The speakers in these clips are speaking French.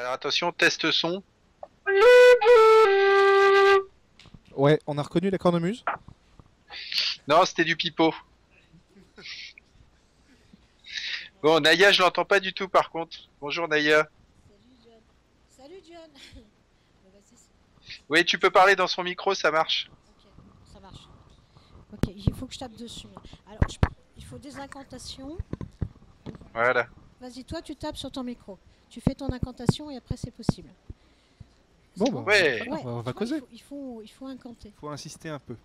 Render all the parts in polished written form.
Alors attention, test son. Ouais, on a reconnu la cornemuse. Non, c'était du pipeau. Bon, Naya, je l'entends pas du tout par contre. Bonjour Naya. Salut John. Salut John. Bon, bah, Oui, tu peux parler dans son micro, ça marche. ok, ça marche. Ok, il faut que je tape dessus. Alors, il faut des incantations. Voilà. Vas-y, toi, tu tapes sur ton micro. Tu fais ton incantation et après, c'est possible. Bon, C'est bah, Ouais. Ouais, on va tu vois, causer. il faut incanter. Faut insister un peu.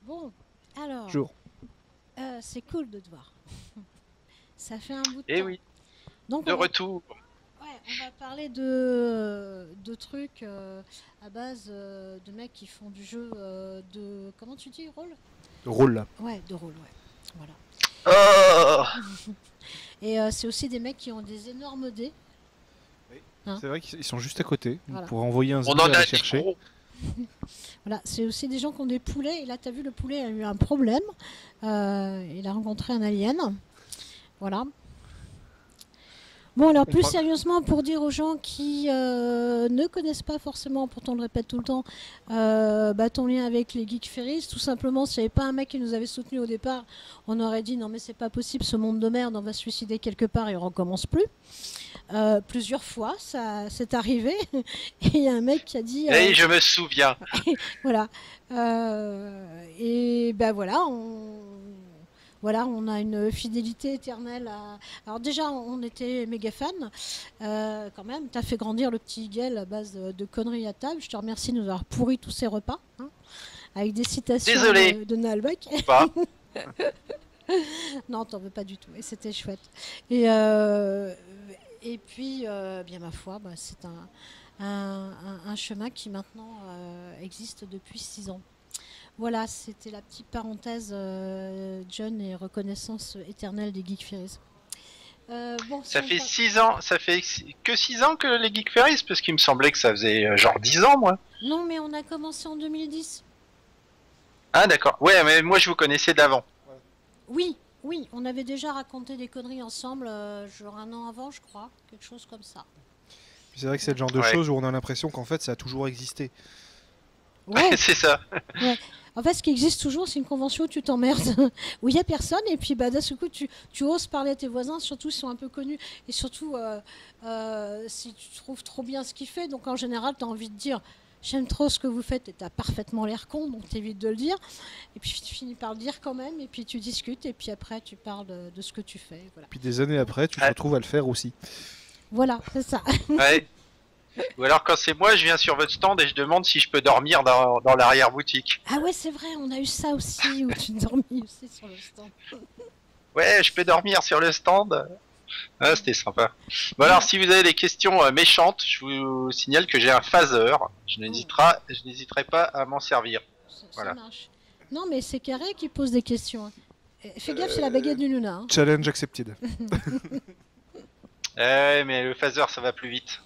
Bon, alors, Jour. c'est cool de te voir. Ça fait un bout de Eh temps. oui, Donc, de on va, retour. ouais, on va parler de trucs à base de mecs qui font du jeu de... Comment tu dis, rôle? Rôle là. Ouais, de rôle, ouais. Voilà. Oh Et c'est aussi des mecs qui ont des énormes dés. Hein. C'est vrai qu'ils sont juste à côté. Voilà. Pour envoyer un On zbi en à a les des chercher. gros. Voilà, c'est aussi des gens qui ont des poulets. Et là, t'as vu, le poulet a eu un problème. Il a rencontré un alien. Voilà. Bon, alors plus sérieusement, pour dire aux gens qui ne connaissent pas forcément, pourtant on le répète tout le temps, ton lien avec les Geek Ferries, tout simplement, s'il n'y avait pas un mec qui nous avait soutenus au départ, on aurait dit non mais c'est pas possible, ce monde de merde, on va se suicider quelque part et on recommence plus. Plusieurs fois, ça c'est arrivé. Et il y a un mec qui a dit... Et je me souviens. voilà. Et ben voilà, on a une fidélité éternelle à... Alors déjà, on était méga fans, quand même. T'as fait grandir le petit Guel à base de conneries à table. Je te remercie de nous avoir pourri tous ces repas, hein, avec des citations Désolé. de Nalbuck. Pas. Non, t'en veux pas du tout. Et c'était chouette. Et puis, bien ma foi, c'est un chemin qui maintenant existe depuis 6 ans. Voilà, c'était la petite parenthèse John et reconnaissance éternelle des Geek Ferries. Bon, Ça fait 6 ans, ça fait que 6 ans que les Geek Ferries, parce qu'il me semblait que ça faisait genre 10 ans, moi. Non, mais on a commencé en 2010. Ah d'accord. Ouais, mais moi je vous connaissais d'avant. Oui, oui, on avait déjà raconté des conneries ensemble, genre un an avant, je crois, quelque chose comme ça. C'est vrai que c'est le genre de Ouais. choses où on a l'impression qu'en fait ça a toujours existé. Ouais, C'est ça. ouais. En fait, ce qui existe toujours, c'est une convention où tu t'emmerdes, où il n'y a personne, et puis d'un seul coup, tu oses parler à tes voisins, surtout s'ils sont un peu connus, et surtout si tu trouves trop bien ce qu'ils font. Donc en général, tu as envie de dire j'aime trop ce que vous faites, et tu as parfaitement l'air con, donc tu évites de le dire. Et puis tu finis par le dire quand même, et puis tu discutes, et puis après, tu parles de ce que tu fais. Voilà, Puis des années après, tu te Ouais. retrouves à le faire aussi. voilà, c'est ça. Ouais. Ou alors quand c'est moi, je viens sur votre stand et je demande si je peux dormir dans l'arrière-boutique. Ah ouais, c'est vrai, on a eu ça aussi, où tu dormis aussi sur le stand. Ouais, je peux dormir sur le stand. Ah, c'était sympa. Bon alors, si vous avez des questions méchantes, je vous signale que j'ai un phaser. Je n'hésiterai pas à m'en servir. Ça Voilà. marche. Non, mais c'est Carré qui pose des questions. Hein. Fais gaffe, c'est la baguette du Luna. Hein. Challenge accepted. Ouais, mais le phaser, ça va plus vite.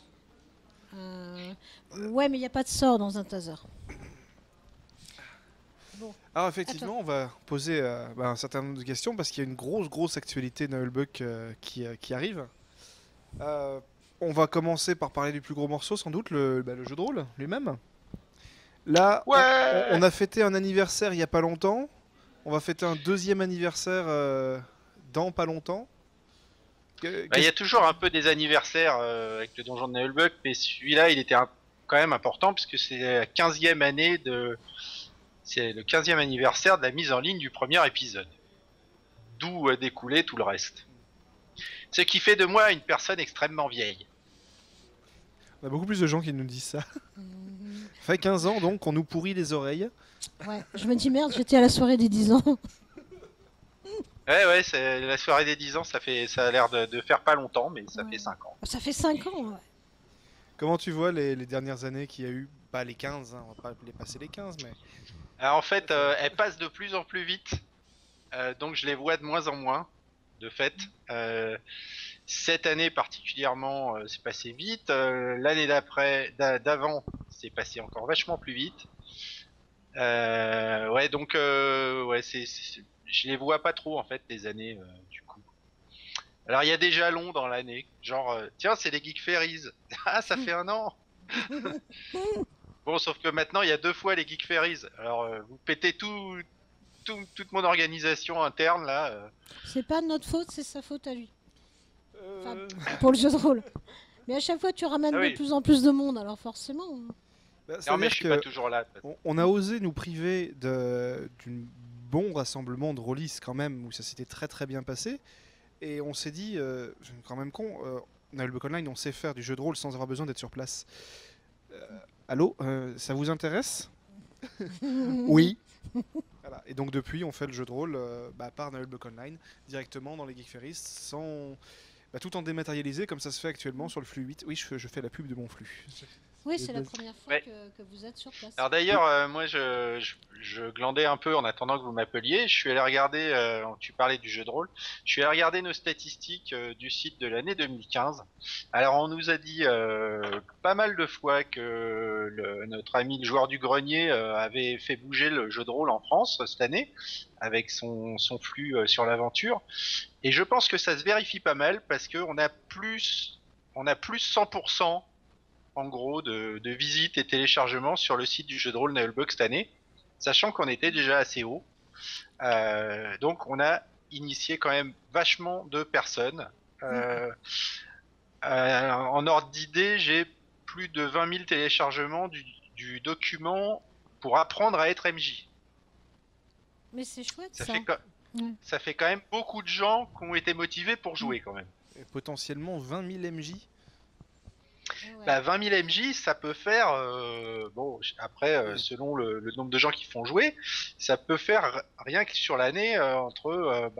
Ouais, mais il n'y a pas de sort dans un taser. Bon, Alors effectivement, on va poser un certain nombre de questions parce qu'il y a une grosse actualité Nullbuck qui arrive. On va commencer par parler du plus gros morceau, sans doute, le jeu de rôle lui-même. Là, Ouais. on a fêté un anniversaire il y a pas longtemps. On va fêter un deuxième anniversaire dans pas longtemps. Bah, il y a toujours un peu des anniversaires avec le donjon de Nullbuck, mais celui-là, il était quand même important puisque c'est la 15e année de... C'est le 15e anniversaire de la mise en ligne du premier épisode. D'où a découlé tout le reste. Ce qui fait de moi une personne extrêmement vieille. On a beaucoup plus de gens qui nous disent ça. mhm. Ça fait 15 ans donc qu'on nous pourrit les oreilles. Ouais, je me dis merde, j'étais à la soirée des 10 ans. Ouais, c'est la soirée des 10 ans, ça a l'air de faire pas longtemps, mais ça Ouais. fait 5 ans. Ça fait 5 ans. Ouais. Comment tu vois les dernières années qu'il y a eu? Pas les 15, hein, on va pas les passer les 15, mais... Alors, en fait, elles passent de plus en plus vite, donc je les vois de moins en moins, de fait. Cette année particulièrement, c'est passé vite. L'année d'avant, c'est passé encore vachement plus vite. Ouais, donc ouais, je les vois pas trop en fait les années du coup. Alors il y a des jalons dans l'année, genre tiens c'est les Geek Ferries, ah ça fait un an. Bon sauf que maintenant il y a 2 fois les Geek Ferries, alors vous pétez toute mon organisation interne là. C'est pas de notre faute, c'est sa faute à lui. Enfin, Euh, pour le jeu de rôle. Mais à chaque fois, tu ramènes Ah de oui, plus en plus de monde, alors forcément. bah, non mais c'est-à-dire je suis pas que toujours là. on a osé nous priver d'un bon rassemblement de rôlistes quand même, où ça s'était très très bien passé. Et on s'est dit, c'est quand même con, Nullbuck Online, on sait faire du jeu de rôle sans avoir besoin d'être sur place. Allô, ça vous intéresse? Oui. Voilà. Et donc depuis, on fait le jeu de rôle par Nullbuck Online, directement dans les Geek Ferries, tout en dématérialisé, comme ça se fait actuellement sur le flux 8. Oui, je fais la pub de mon flux. Oui, c'est la première fois Ouais. que vous êtes sur place. Alors d'ailleurs, moi je glandais un peu en attendant que vous m'appeliez. Je suis allé regarder, tu parlais du jeu de rôle, je suis allé regarder nos statistiques du site de l'année 2015. Alors on nous a dit pas mal de fois que notre ami le joueur du grenier avait fait bouger le jeu de rôle en France cette année avec son flux sur l'aventure. Et je pense que ça se vérifie pas mal parce que on a plus 100% en gros de visites et téléchargements sur le site du jeu de rôle Nullbuck cette année, sachant qu'on était déjà assez haut. Donc on a initié quand même vachement de personnes. En ordre d'idée, j'ai plus de 20 000 téléchargements du document pour apprendre à être MJ. Mais c'est chouette Ça ça. fait, Ouais. ça fait quand même beaucoup de gens qui ont été motivés pour jouer quand même. Et potentiellement 20 000 MJ. Ouais. Bah, 20 000 MJ, ça peut faire, bon, après, selon le nombre de gens qui font jouer, ça peut faire rien que sur l'année entre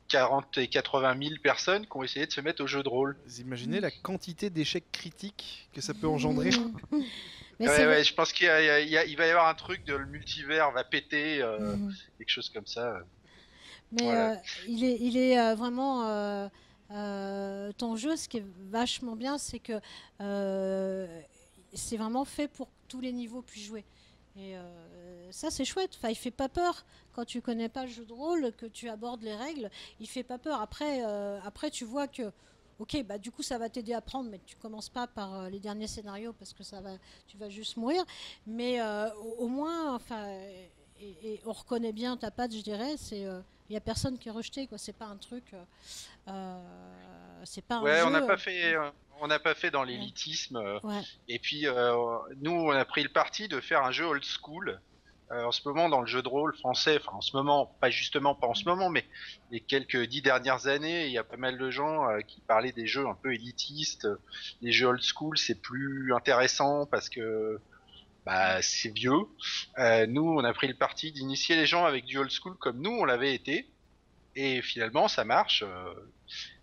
40 et 80 000 personnes qui ont essayé de se mettre au jeu de rôle. Vous imaginez la quantité d'échecs critiques que ça peut engendrer? Mais Ouais, c'est ouais, je pense qu'il va y avoir un truc de le multivers va péter, quelque chose comme ça. Mais Voilà. il est vraiment ton jeu, ce qui est vachement bien, c'est que c'est vraiment fait pour que tous les niveaux puissent jouer. Et ça, c'est chouette. Enfin, il fait pas peur quand tu connais pas le jeu de rôle, que tu abordes les règles. Il fait pas peur. Après, tu vois que, ok, bah du coup, ça va t'aider à apprendre, mais tu commences pas par les derniers scénarios parce que tu vas juste mourir. Mais au moins, enfin, et on reconnaît bien ta patte, je dirais. Il y a personne qui est rejeté, quoi. C'est pas un truc, c'est pas un Ouais, jeu. on n'a pas fait dans Ouais. l'élitisme. Ouais. Et puis, nous, on a pris le parti de faire un jeu old school. En ce moment, dans le jeu de rôle français, enfin en ce moment, pas en ce moment, mais les quelques 10 dernières années, il y a pas mal de gens qui parlaient des jeux un peu élitistes. Les jeux old school, c'est plus intéressant parce que c'est vieux. Nous, on a pris le parti d'initier les gens avec du old school comme nous, on l'avait été. Et finalement, ça marche.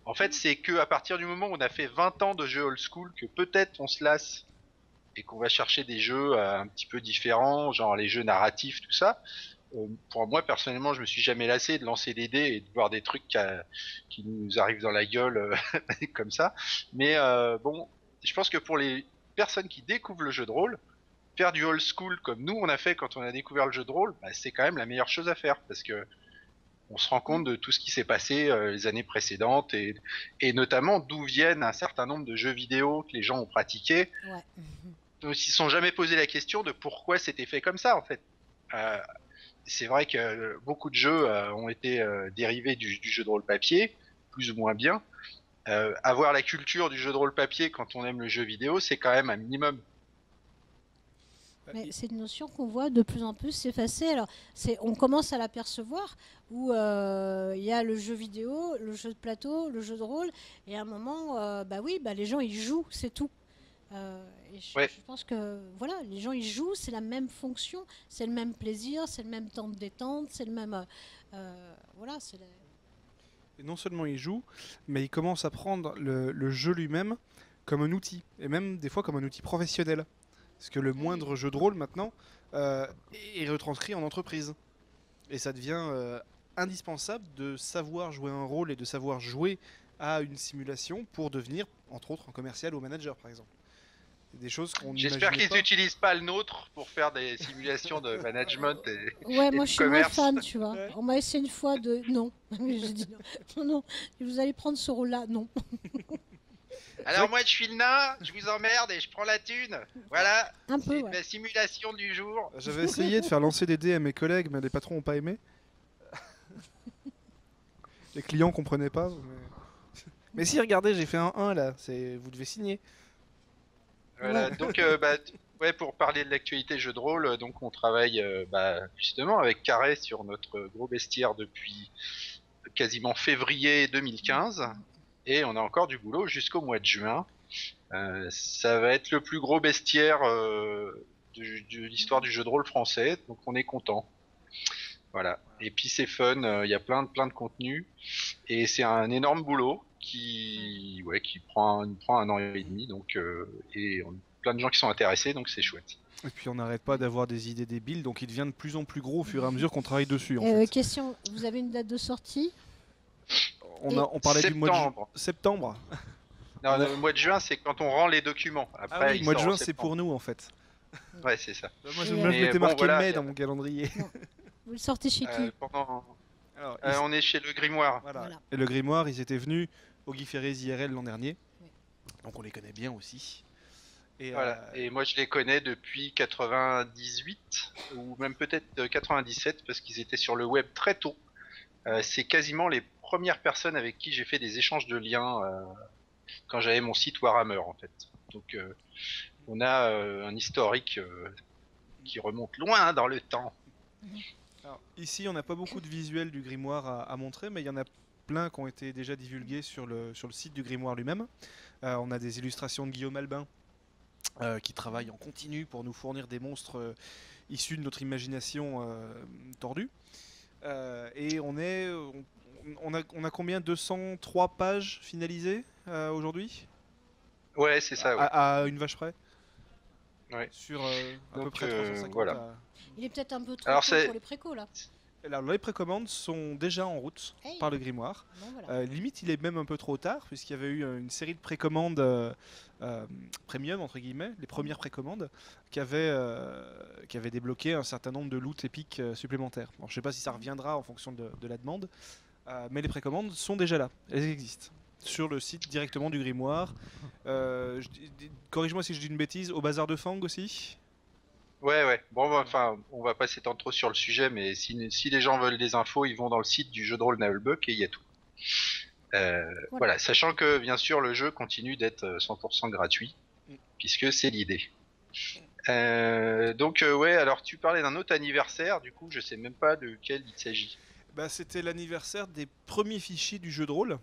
En fait, c'est que à partir du moment où on a fait 20 ans de jeux old school que peut-être on se lasse et qu'on va chercher des jeux un petit peu différents, genre les jeux narratifs, tout ça. Pour moi, personnellement, je me suis jamais lassé de lancer des dés et de voir des trucs qui nous arrivent dans la gueule comme ça. Mais bon, je pense que pour les personnes qui découvrent le jeu de rôle, faire du old school comme nous on a fait quand on a découvert le jeu de rôle, c'est quand même la meilleure chose à faire parce que on se rend compte de tout ce qui s'est passé les années précédentes et notamment d'où viennent un certain nombre de jeux vidéo que les gens ont pratiqués. Ouais. Ils se sont jamais posé la question de pourquoi c'était fait comme ça en fait. Euh, c'est vrai que beaucoup de jeux ont été dérivés du jeu de rôle papier, plus ou moins bien. Avoir la culture du jeu de rôle papier quand on aime le jeu vidéo, c'est quand même un minimum. Mais c'est une notion qu'on voit de plus en plus s'effacer. Alors, on commence à l'apercevoir où il y a le jeu vidéo, le jeu de plateau, le jeu de rôle, et à un moment, les gens ils jouent, c'est tout. Et je pense que voilà, les gens ils jouent, c'est la même fonction, c'est le même plaisir, c'est le même temps de détente, c'est le même voilà, Et non seulement ils jouent, mais ils commencent à prendre le jeu lui-même comme un outil, et même des fois comme un outil professionnel. Parce que le moindre jeu de rôle maintenant est retranscrit en entreprise. Et ça devient indispensable de savoir jouer un rôle et de savoir jouer à une simulation pour devenir, entre autres, un commercial ou manager par exemple. Des choses qu'on J'espère n'imaginait qu'ils pas. n'utilisent pas le nôtre pour faire des simulations de management Ouais, et moi de je suis moins commerce. fan, tu vois. Ouais. On m'a essayé une fois de. Non. J'ai dit non. Non, non. Vous allez prendre ce rôle-là. Non. Alors moi je suis le nain, je vous emmerde et je prends la thune. Voilà, Un peu, c'est ouais. ma simulation du jour. J'avais essayé de faire lancer des dés à mes collègues, mais les patrons n'ont pas aimé. Les clients comprenaient pas. Mais si, regardez, j'ai fait un 1 là. Vous devez signer. Voilà, Ouais. donc ouais, pour parler de l'actualité jeu de rôle, donc on travaille justement avec Carré sur notre gros bestiaire depuis quasiment février 2015 et on a encore du boulot jusqu'au mois de juin. Ça va être le plus gros bestiaire de l'histoire du jeu de rôle français, donc on est content. Voilà. Et puis c'est fun, il y a plein de contenu et c'est un énorme boulot qui prend un an et demi donc et on a plein de gens qui sont intéressés donc c'est chouette. Et puis on n'arrête pas d'avoir des idées débiles, donc il devient de plus en plus gros au fur et à mesure qu'on travaille dessus. En fait. Question, vous avez une date de sortie? On parlait du mois de septembre. Non, le mois de juin c'est quand on rend les documents. Après, Ah oui, le mois de juin c'est pour nous en fait. Ouais, c'est ça. Moi je Et, m'étais bon, marqué voilà, mai dans mon calendrier. Vous le sortez chez qui? Alors, on est chez le Grimoire. Voilà. Et le Grimoire, ils étaient venus au Guy Ferrez IRL l'an dernier. Donc on les connaît bien aussi. Et, Voilà. Et moi je les connais depuis 98 ou même peut-être 97 parce qu'ils étaient sur le web très tôt. C'est quasiment les premières personnes avec qui j'ai fait des échanges de liens quand j'avais mon site Warhammer en fait. Donc on a un historique qui remonte loin dans le temps. Alors, ici, on n'a pas beaucoup de visuels du grimoire à montrer, mais il y en a plein qui ont été déjà divulgués sur le site du grimoire lui-même. On a des illustrations de Guillaume Albin qui travaille en continu pour nous fournir des monstres issus de notre imagination tordue. Et on a combien? 203 pages finalisées aujourd'hui? Ouais, c'est ça. Ouais. À une vache près. Ouais. Sur à peu près 350. Voilà. Il est peut-être un peu trop Alors, tôt pour les précos là. Alors, les précommandes sont déjà en route par le grimoire. Bon, voilà. Limite, il est même un peu trop tard, puisqu'il y avait eu une série de précommandes premium, entre guillemets, les premières précommandes, qui avaient débloqué un certain nombre de loots épiques supplémentaires. Alors, je ne sais pas si ça reviendra en fonction de la demande, mais les précommandes sont déjà là, elles existent. Sur le site directement du grimoire. Corrige-moi si je dis une bêtise, au bazar de Fang aussi. Ouais. Bon, enfin, on va pas s'étendre trop sur le sujet, mais si les gens veulent des infos, ils vont dans le site du jeu de rôle Nailbuck et il y a tout. Voilà, sachant que bien sûr le jeu continue d'être 100% gratuit, puisque c'est l'idée. Donc ouais, alors tu parlais d'un autre anniversaire, du coup je sais même pas de quel il s'agit. Bah, c'était l'anniversaire des premiers fichiers du jeu de rôle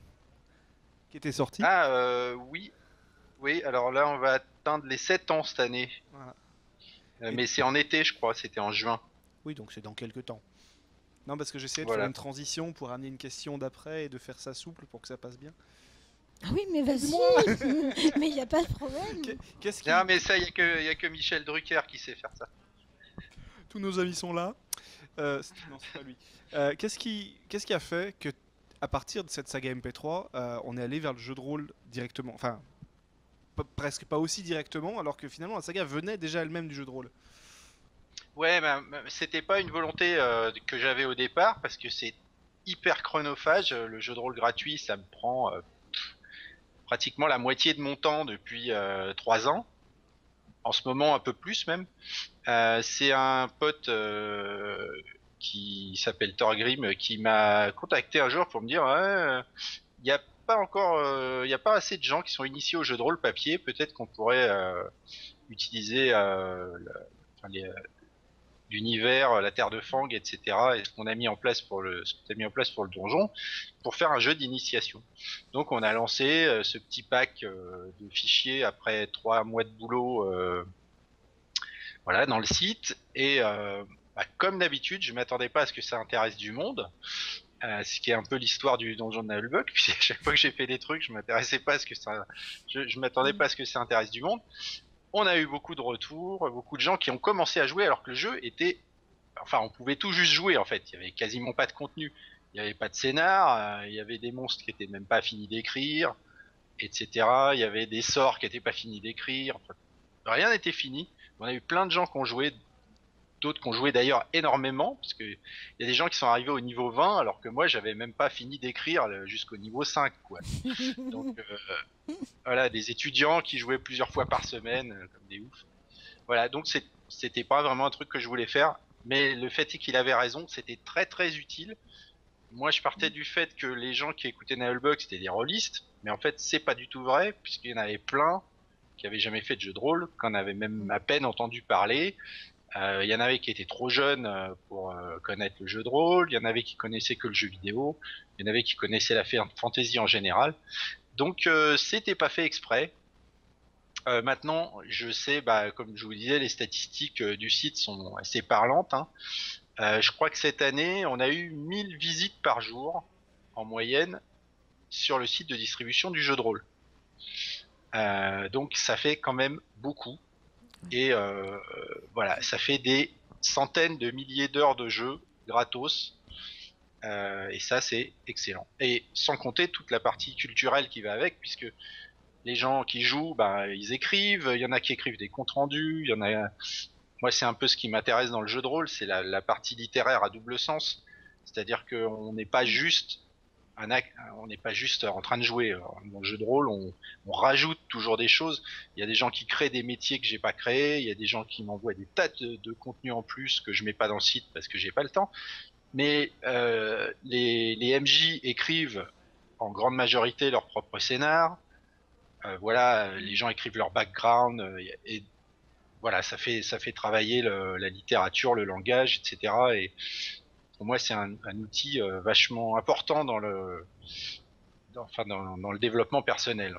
qui étaient sortis. Ah oui, alors là on va atteindre les 7 ans cette année. Voilà. Mais c'est en été je crois, c'était en juin. Oui, donc c'est dans quelques temps. Non, parce que j'essayais de Voilà. faire une transition pour amener une question d'après et de faire ça souple pour que ça passe bien. Ah oui, mais vas-y. Mais il n'y a pas de problème. Qu'est-ce qui... Non mais ça, y a que Michel Drucker qui sait faire ça. Tous nos amis sont là. Non, c'est pas lui. Qu'est-ce qui a fait que, à partir de cette saga MP3, on est allé vers le jeu de rôle directement? Enfin, presque pas aussi directement, alors que finalement la saga venait déjà elle-même du jeu de rôle. Ouais, c'était pas une volonté que j'avais au départ parce que c'est hyper chronophage. Le jeu de rôle gratuit, ça me prend pratiquement la moitié de mon temps depuis 3 ans. En ce moment, un peu plus même. C'est un pote qui s'appelle Thorgrim qui m'a contacté un jour pour me dire il n'y a pas encore, il y a pas assez de gens qui sont initiés au jeu de rôle papier. Peut-être qu'on pourrait utiliser l'univers, la terre de Fang, etc. et ce qu'on a mis en place pour le donjon, pour faire un jeu d'initiation. Donc on a lancé ce petit pack de fichiers après 3 mois de boulot voilà, dans le site, et comme d'habitude, je m'attendais pas à ce que ça intéresse du monde, ce qui est un peu l'histoire du donjon de Naheulbeuk, puis à chaque fois que j'ai fait des trucs, je m'attendais pas à ce que ça intéresse du monde. On a eu beaucoup de retours, beaucoup de gens qui ont commencé à jouer alors que le jeu était... Enfin, on pouvait tout juste jouer en fait, il y avait quasiment pas de contenu. Il n'y avait pas de scénar, il y avait des monstres qui étaient même pas finis d'écrire, etc. Il y avait des sorts qui étaient pas finis d'écrire. Enfin, rien n'était fini. On a eu plein de gens qui ont joué, d'autres qui ont joué d'ailleurs énormément, parce que il y a des gens qui sont arrivés au niveau 20, alors que moi j'avais même pas fini d'écrire jusqu'au niveau 5, quoi. Donc voilà, des étudiants qui jouaient plusieurs fois par semaine, comme des oufs. Voilà, donc c'était pas vraiment un truc que je voulais faire, mais le fait est qu'il avait raison, c'était très très utile. Moi, je partais du fait que les gens qui écoutaient Nailbug, c'était des rôlistes, mais en fait, c'est pas du tout vrai, puisqu'il y en avait plein qui avaient jamais fait de jeu de rôle, qui en avaient même à peine entendu parler. Il y en avait qui étaient trop jeunes pour connaître le jeu de rôle, il y en avait qui connaissaient que le jeu vidéo, il y en avait qui connaissaient la fantasy en général. Donc, c'était pas fait exprès. Maintenant, je sais, comme je vous disais, les statistiques du site sont assez parlantes, hein. Je crois que cette année, on a eu 1000 visites par jour, en moyenne, sur le site de distribution du jeu de rôle. Donc ça fait quand même beaucoup. Et voilà, ça fait des centaines de milliers d'heures de jeu gratos. Et ça, c'est excellent. Et sans compter toute la partie culturelle qui va avec, puisque les gens qui jouent, ils écrivent, il y en a qui écrivent des comptes rendus, il y en a... Moi, c'est un peu ce qui m'intéresse dans le jeu de rôle, c'est la partie littéraire à double sens. C'est-à-dire qu'on n'est pas juste on n'est pas juste en train de jouer. Dans le jeu de rôle, on rajoute toujours des choses. Il y a des gens qui créent des métiers que j'ai pas créés, il y a des gens qui m'envoient des tas de contenus en plus que je mets pas dans le site parce que j'ai pas le temps. Mais les MJ écrivent en grande majorité leur propre scénar. Voilà, les gens écrivent leur background et voilà, ça fait travailler la littérature, le langage, etc. Et pour moi, c'est un outil vachement important dans le développement personnel.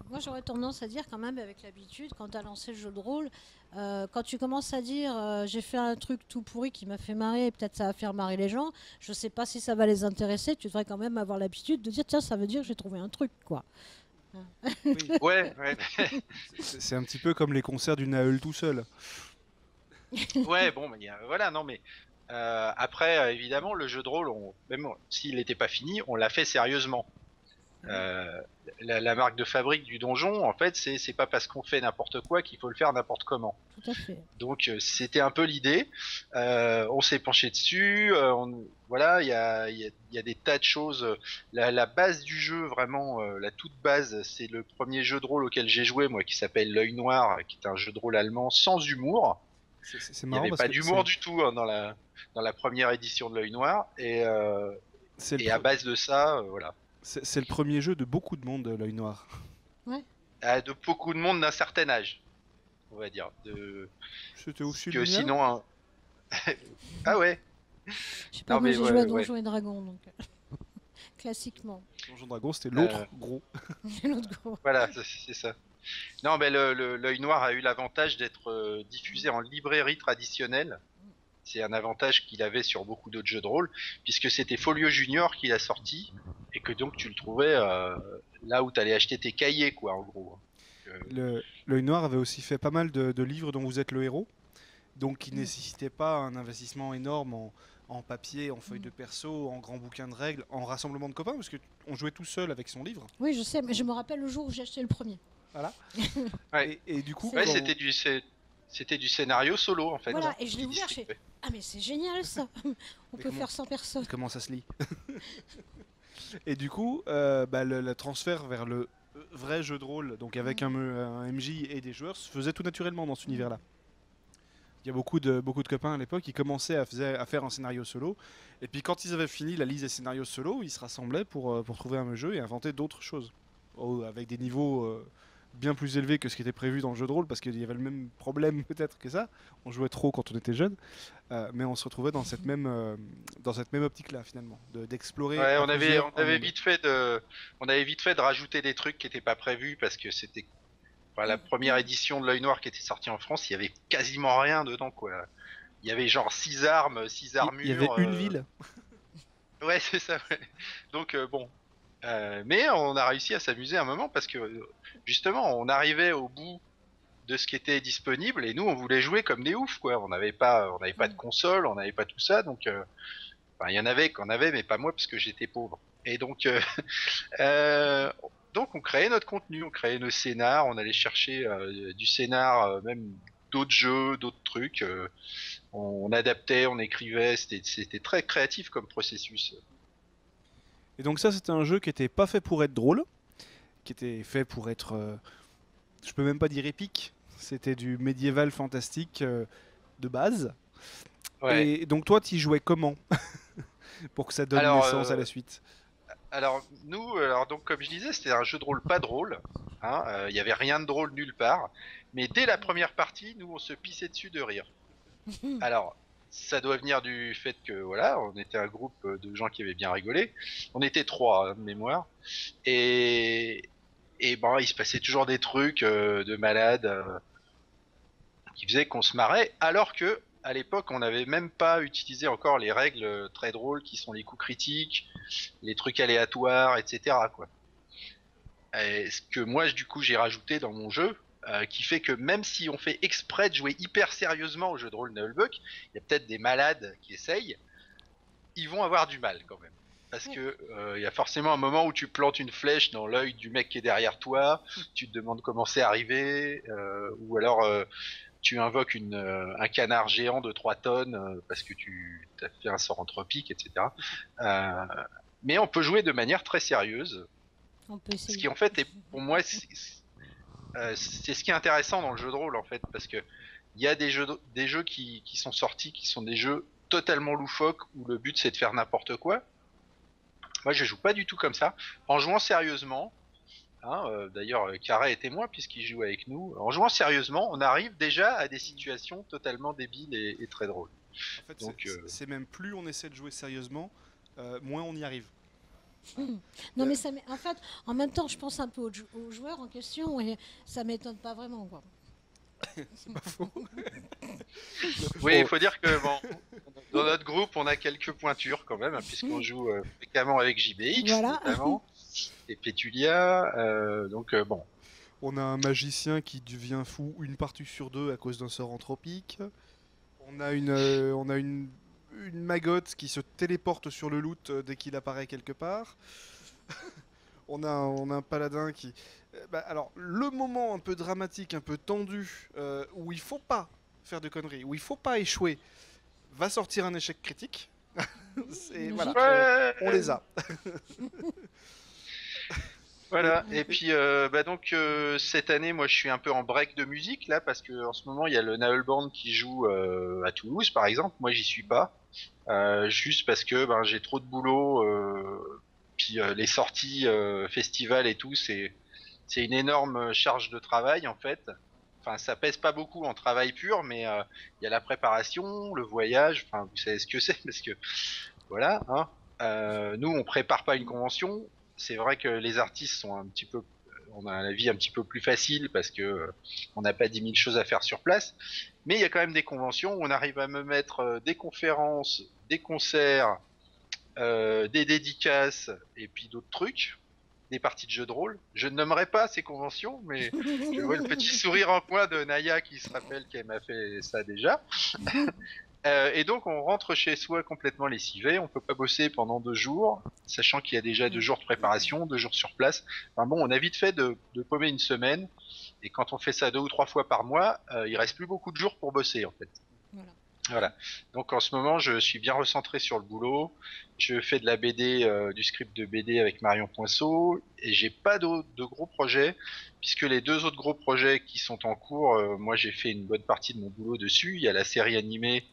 Moi, j'aurais tendance à dire quand même, avec l'habitude, quand tu as lancé le jeu de rôle, quand tu commences à dire j'ai fait un truc tout pourri qui m'a fait marrer, et peut-être ça va faire marrer les gens, je sais pas si ça va les intéresser, tu devrais quand même avoir l'habitude de dire tiens, ça veut dire que j'ai trouvé un truc, quoi. Oui. Ouais. C'est un petit peu comme les concerts du Naël tout seul. Ouais, bon, voilà, non, mais après, évidemment, le jeu de rôle, même s'il n'était pas fini, on l'a fait sérieusement. La marque de fabrique du donjon, en fait, c'est pas parce qu'on fait n'importe quoi qu'il faut le faire n'importe comment. Tout à fait. Donc c'était un peu l'idée. On s'est penché dessus. Voilà, il y a des tas de choses. La base du jeu, vraiment, la toute base, c'est le premier jeu de rôle auquel j'ai joué, moi, qui s'appelle L'œil noir, qui est un jeu de rôle allemand sans humour. C'est Il n'y marrant avait parce pas que d'humour du tout hein, dans la première édition de L'œil noir. Et à base de ça, voilà. C'est le premier jeu de beaucoup de monde, L'œil noir. Ouais. De beaucoup de monde d'un certain âge, on va dire. C'était aussi que le mien. sinon. Ah ouais. Je sais pas, Non, moi mais j'ai joué à Donjons et Dragons, donc classiquement. Donjons et Dragons, c'était l'autre gros. L'autre gros. Voilà, c'est ça. Non, mais l'œil noir a eu l'avantage d'être diffusé en librairie traditionnelle. C'est un avantage qu'il avait sur beaucoup d'autres jeux de rôle, puisque c'était Folio Junior qui l'a sorti, et que donc tu le trouvais là où tu allais acheter tes cahiers, quoi, en gros. L'œil noir avait aussi fait pas mal de livres dont vous êtes le héros, donc qui nécessitaient pas un investissement énorme en papier, en feuilles de perso, en grands bouquins de règles, en rassemblement de copains, parce qu'on jouait tout seul avec son livre. Oui, je sais, mais je me rappelle le jour où j'ai acheté le premier. Voilà. Ouais. Et du coup, ouais, c'était du scénario solo en fait. Voilà, et je l'ai ouvert, je fais ah mais c'est génial ça. On peut faire 100 personnes. Comment ça se lit? Et du coup, le transfert vers le vrai jeu de rôle, donc avec un MJ et des joueurs, se faisait tout naturellement dans cet univers-là. Il y a beaucoup de copains à l'époque qui commençaient à faire un scénario solo, et puis quand ils avaient fini la liste des scénarios solo, ils se rassemblaient pour trouver un jeu et inventer d'autres choses, avec des niveaux bien plus élevés que ce qui était prévu dans le jeu de rôle, parce qu'il y avait le même problème peut-être que ça. On jouait trop quand on était jeune, mais on se retrouvait dans cette même optique-là finalement, d'explorer. Ouais, on avait vite fait de rajouter des trucs qui n'étaient pas prévus parce que c'était la première édition de l'œil noir qui était sortie en France, il y avait quasiment rien dedans quoi. Il y avait genre 6 armes, 6 armures. Il y avait une ville. Ouais, c'est ça. Ouais. Donc bon. Mais on a réussi à s'amuser un moment parce que justement on arrivait au bout de ce qui était disponible et nous on voulait jouer comme des oufs quoi. On n'avait pas de console, on n'avait pas tout ça donc il y en avait qu'on avait mais pas moi parce que j'étais pauvre. Et donc Donc on créait notre contenu, on créait nos scénars, on allait chercher du scénar, même d'autres jeux, d'autres trucs. On adaptait, on écrivait, c'était très créatif comme processus. Et donc ça, c'était un jeu qui était pas fait pour être drôle, qui était fait pour être, je peux même pas dire épique. C'était du médiéval fantastique de base. Ouais. Et donc toi, tu jouais comment pour que ça donne naissance à la suite? Alors nous, donc comme je disais, c'était un jeu de rôle pas drôle. Hein, y avait rien de drôle nulle part. Mais dès la première partie, nous on se pissait dessus de rire. Alors ça doit venir du fait que voilà, on était un groupe de gens qui avaient bien rigolé. On était 3 de mémoire. Et bon, il se passait toujours des trucs de malades qui faisaient qu'on se marrait, alors que à l'époque, on n'avait même pas utilisé encore les règles très drôles qui sont les coups critiques, les trucs aléatoires, etc. quoi. Et ce que moi, du coup, j'ai rajouté dans mon jeu, qui fait que même si on fait exprès de jouer hyper sérieusement au jeu de rôle Nullbuck, il y a peut-être des malades qui essayent, ils vont avoir du mal quand même. Parce que il y a forcément un moment où tu plantes une flèche dans l'œil du mec qui est derrière toi, tu te demandes comment c'est arrivé, ou alors tu invoques un canard géant de 3 tonnes parce que tu as fait un sort anthropique, etc. Mais on peut jouer de manière très sérieuse. On peut Ce essayer. qui en fait est pour moi c'est ce qui est intéressant dans le jeu de rôle en fait, parce que il y a des jeux qui sont sortis qui sont des jeux totalement loufoques où le but c'est de faire n'importe quoi. Moi je joue pas du tout comme ça. En jouant sérieusement, hein, d'ailleurs Carré est témoin puisqu'il joue avec nous, en jouant sérieusement on arrive déjà à des situations totalement débiles et très drôles. En fait, Donc, c'est même plus on essaie de jouer sérieusement, moins on y arrive. Non, mais en fait, en même temps, je pense un peu aux joueurs en question et ça m'étonne pas vraiment, quoi. C'est pas faux. oui, il faut dire que bon, dans notre groupe, on a quelques pointures quand même, hein, puisqu'on joue fréquemment avec JBX, Voilà. notamment, et Pétulia, donc bon. On a un magicien qui devient fou une partie sur 2 à cause d'un sort anthropique. On a une magotte qui se téléporte sur le loot dès qu'il apparaît quelque part. on a un paladin qui... alors, le moment un peu dramatique, un peu tendu, où il faut pas faire de conneries, où il faut pas échouer, va sortir un échec critique. Voilà, on les a. Voilà, et puis donc cette année, moi je suis un peu en break de musique là, parce que en ce moment il y a le Naël Band qui joue à Toulouse par exemple, moi j'y suis pas, juste parce que j'ai trop de boulot, puis les sorties, festivals et tout, c'est une énorme charge de travail en fait. Enfin, ça pèse pas beaucoup en travail pur, mais il y a la préparation, le voyage, enfin vous savez ce que c'est, parce que voilà, hein. Nous on prépare pas une convention. C'est vrai que les artistes sont un petit peu, on a la vie un petit peu plus facile parce que on n'a pas 10 000 choses à faire sur place. Mais il y a quand même des conventions où on arrive à me mettre des conférences, des concerts, des dédicaces et puis d'autres trucs, des parties de jeux de rôle. Je ne nommerai pas ces conventions, mais je vois le petit sourire en coin de Naya qui se rappelle qu'elle m'a fait ça déjà. Et donc on rentre chez soi complètement lessivé, on peut pas bosser pendant 2 jours, sachant qu'il y a déjà 2 jours de préparation, 2 jours sur place. Enfin bon, on a vite fait de paumer une semaine, et quand on fait ça 2 ou 3 fois par mois, il reste plus beaucoup de jours pour bosser en fait. Voilà. Donc en ce moment, je suis bien recentré sur le boulot. Je fais de la BD, du script de BD avec Marion Poinceau, et j'ai pas de gros projets, puisque les 2 autres gros projets qui sont en cours, moi j'ai fait une bonne partie de mon boulot dessus. Il y a la série animée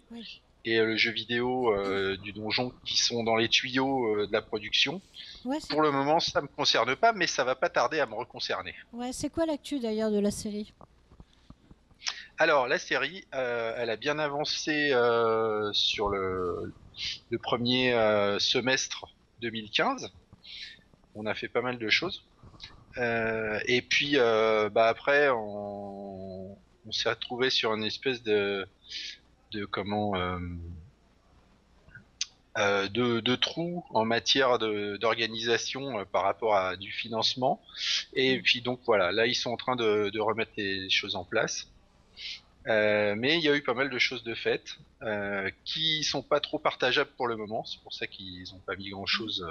et le jeu vidéo du donjon qui sont dans les tuyaux de la production. Ouais, pour le moment, ça me concerne pas, mais ça va pas tarder à me reconcerner. Ouais, c'est quoi l'actu d'ailleurs de la série? Alors, la série, elle a bien avancé sur le premier semestre 2015. On a fait pas mal de choses. Et puis, après, on s'est retrouvé sur une espèce de comment de trou en matière d'organisation par rapport à du financement. Et puis donc voilà, là ils sont en train de remettre les choses en place. Mais il y a eu pas mal de choses de faites qui sont pas trop partageables pour le moment. C'est pour ça qu'ils ont pas mis grand chose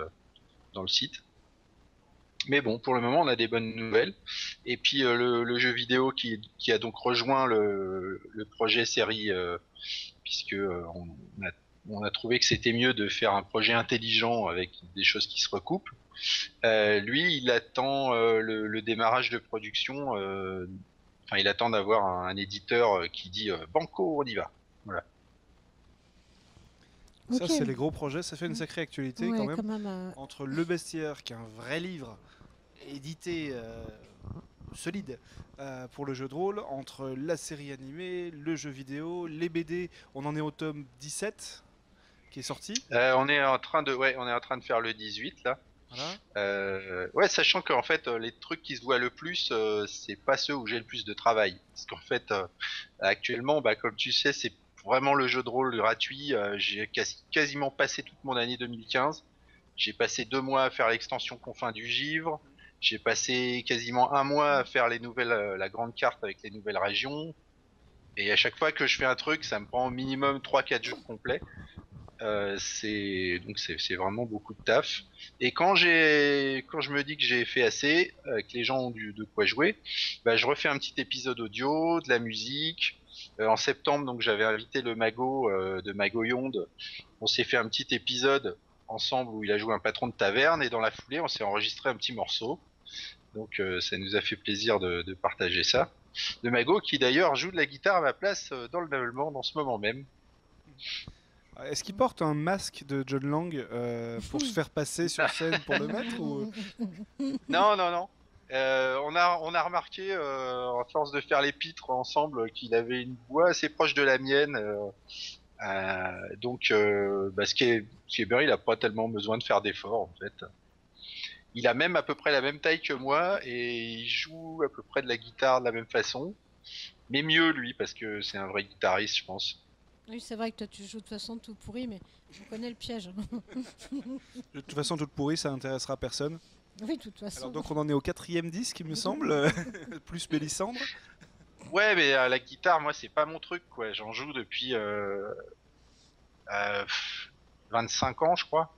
dans le site. Mais bon, pour le moment, on a des bonnes nouvelles. Et puis le jeu vidéo qui a donc rejoint le projet série, puisque on a trouvé que c'était mieux de faire un projet intelligent avec des choses qui se recoupent. Lui, il attend le démarrage de production. Enfin, il attend d'avoir un éditeur qui dit Banco, on y va. Voilà. Ça, Ok. c'est les gros projets. Ça fait une sacrée actualité Ouais, quand même. euh, Entre Le Bestiaire, qui est un vrai livre édité solide pour le jeu de rôle, entre la série animée, le jeu vidéo, les BD. On en est au tome 17 qui est sorti. On est en train de faire le 18 là. Voilà. Ouais, sachant qu'en fait, les trucs qui se voient le plus, c'est pas ceux où j'ai le plus de travail. Parce qu'en fait, actuellement, bah, comme tu sais, c'est vraiment le jeu de rôle gratuit. J'ai quasiment passé toute mon année 2015. J'ai passé 2 mois à faire l'extension Confins du Givre. J'ai passé quasiment un mois à faire les nouvelles, la grande carte avec les nouvelles régions. Et à chaque fois que je fais un truc, ça me prend au minimum 3-4 jours complets. C'est vraiment beaucoup de taf. Et quand je me dis que j'ai fait assez, que les gens ont de quoi jouer, bah je refais un petit épisode audio, de la musique. En septembre, donc j'avais invité le Mago de Mago Yonde. On s'est fait un petit épisode ensemble où il a joué un patron de taverne et dans la foulée, on s'est enregistré un petit morceau. Donc ça nous a fait plaisir de partager ça. Le Mago qui d'ailleurs joue de la guitare à ma place dans le Levelband en ce moment même. Est-ce qu'il porte un masque de John Lang pour se faire passer sur scène pour le mettre ou... Non, non, non. On a remarqué, en force de faire les pitres ensemble, qu'il avait une voix assez proche de la mienne. Donc, bah, ce qui est bien, il a pas tellement besoin de faire d'efforts, en fait. Il a même à peu près la même taille que moi et il joue à peu près de la guitare de la même façon. Mais mieux, lui, parce que c'est un vrai guitariste, je pense. Oui, c'est vrai que toi tu joues de toute façon tout pourri, mais je connais le piège. De toute façon, toute pourrie, ça n'intéressera personne. Oui, de toute façon. Alors donc on en est au 4e disque, il me semble, plus Mélissandre. Ouais, mais la guitare, moi, c'est pas mon truc, quoi. J'en joue depuis 25 ans, je crois.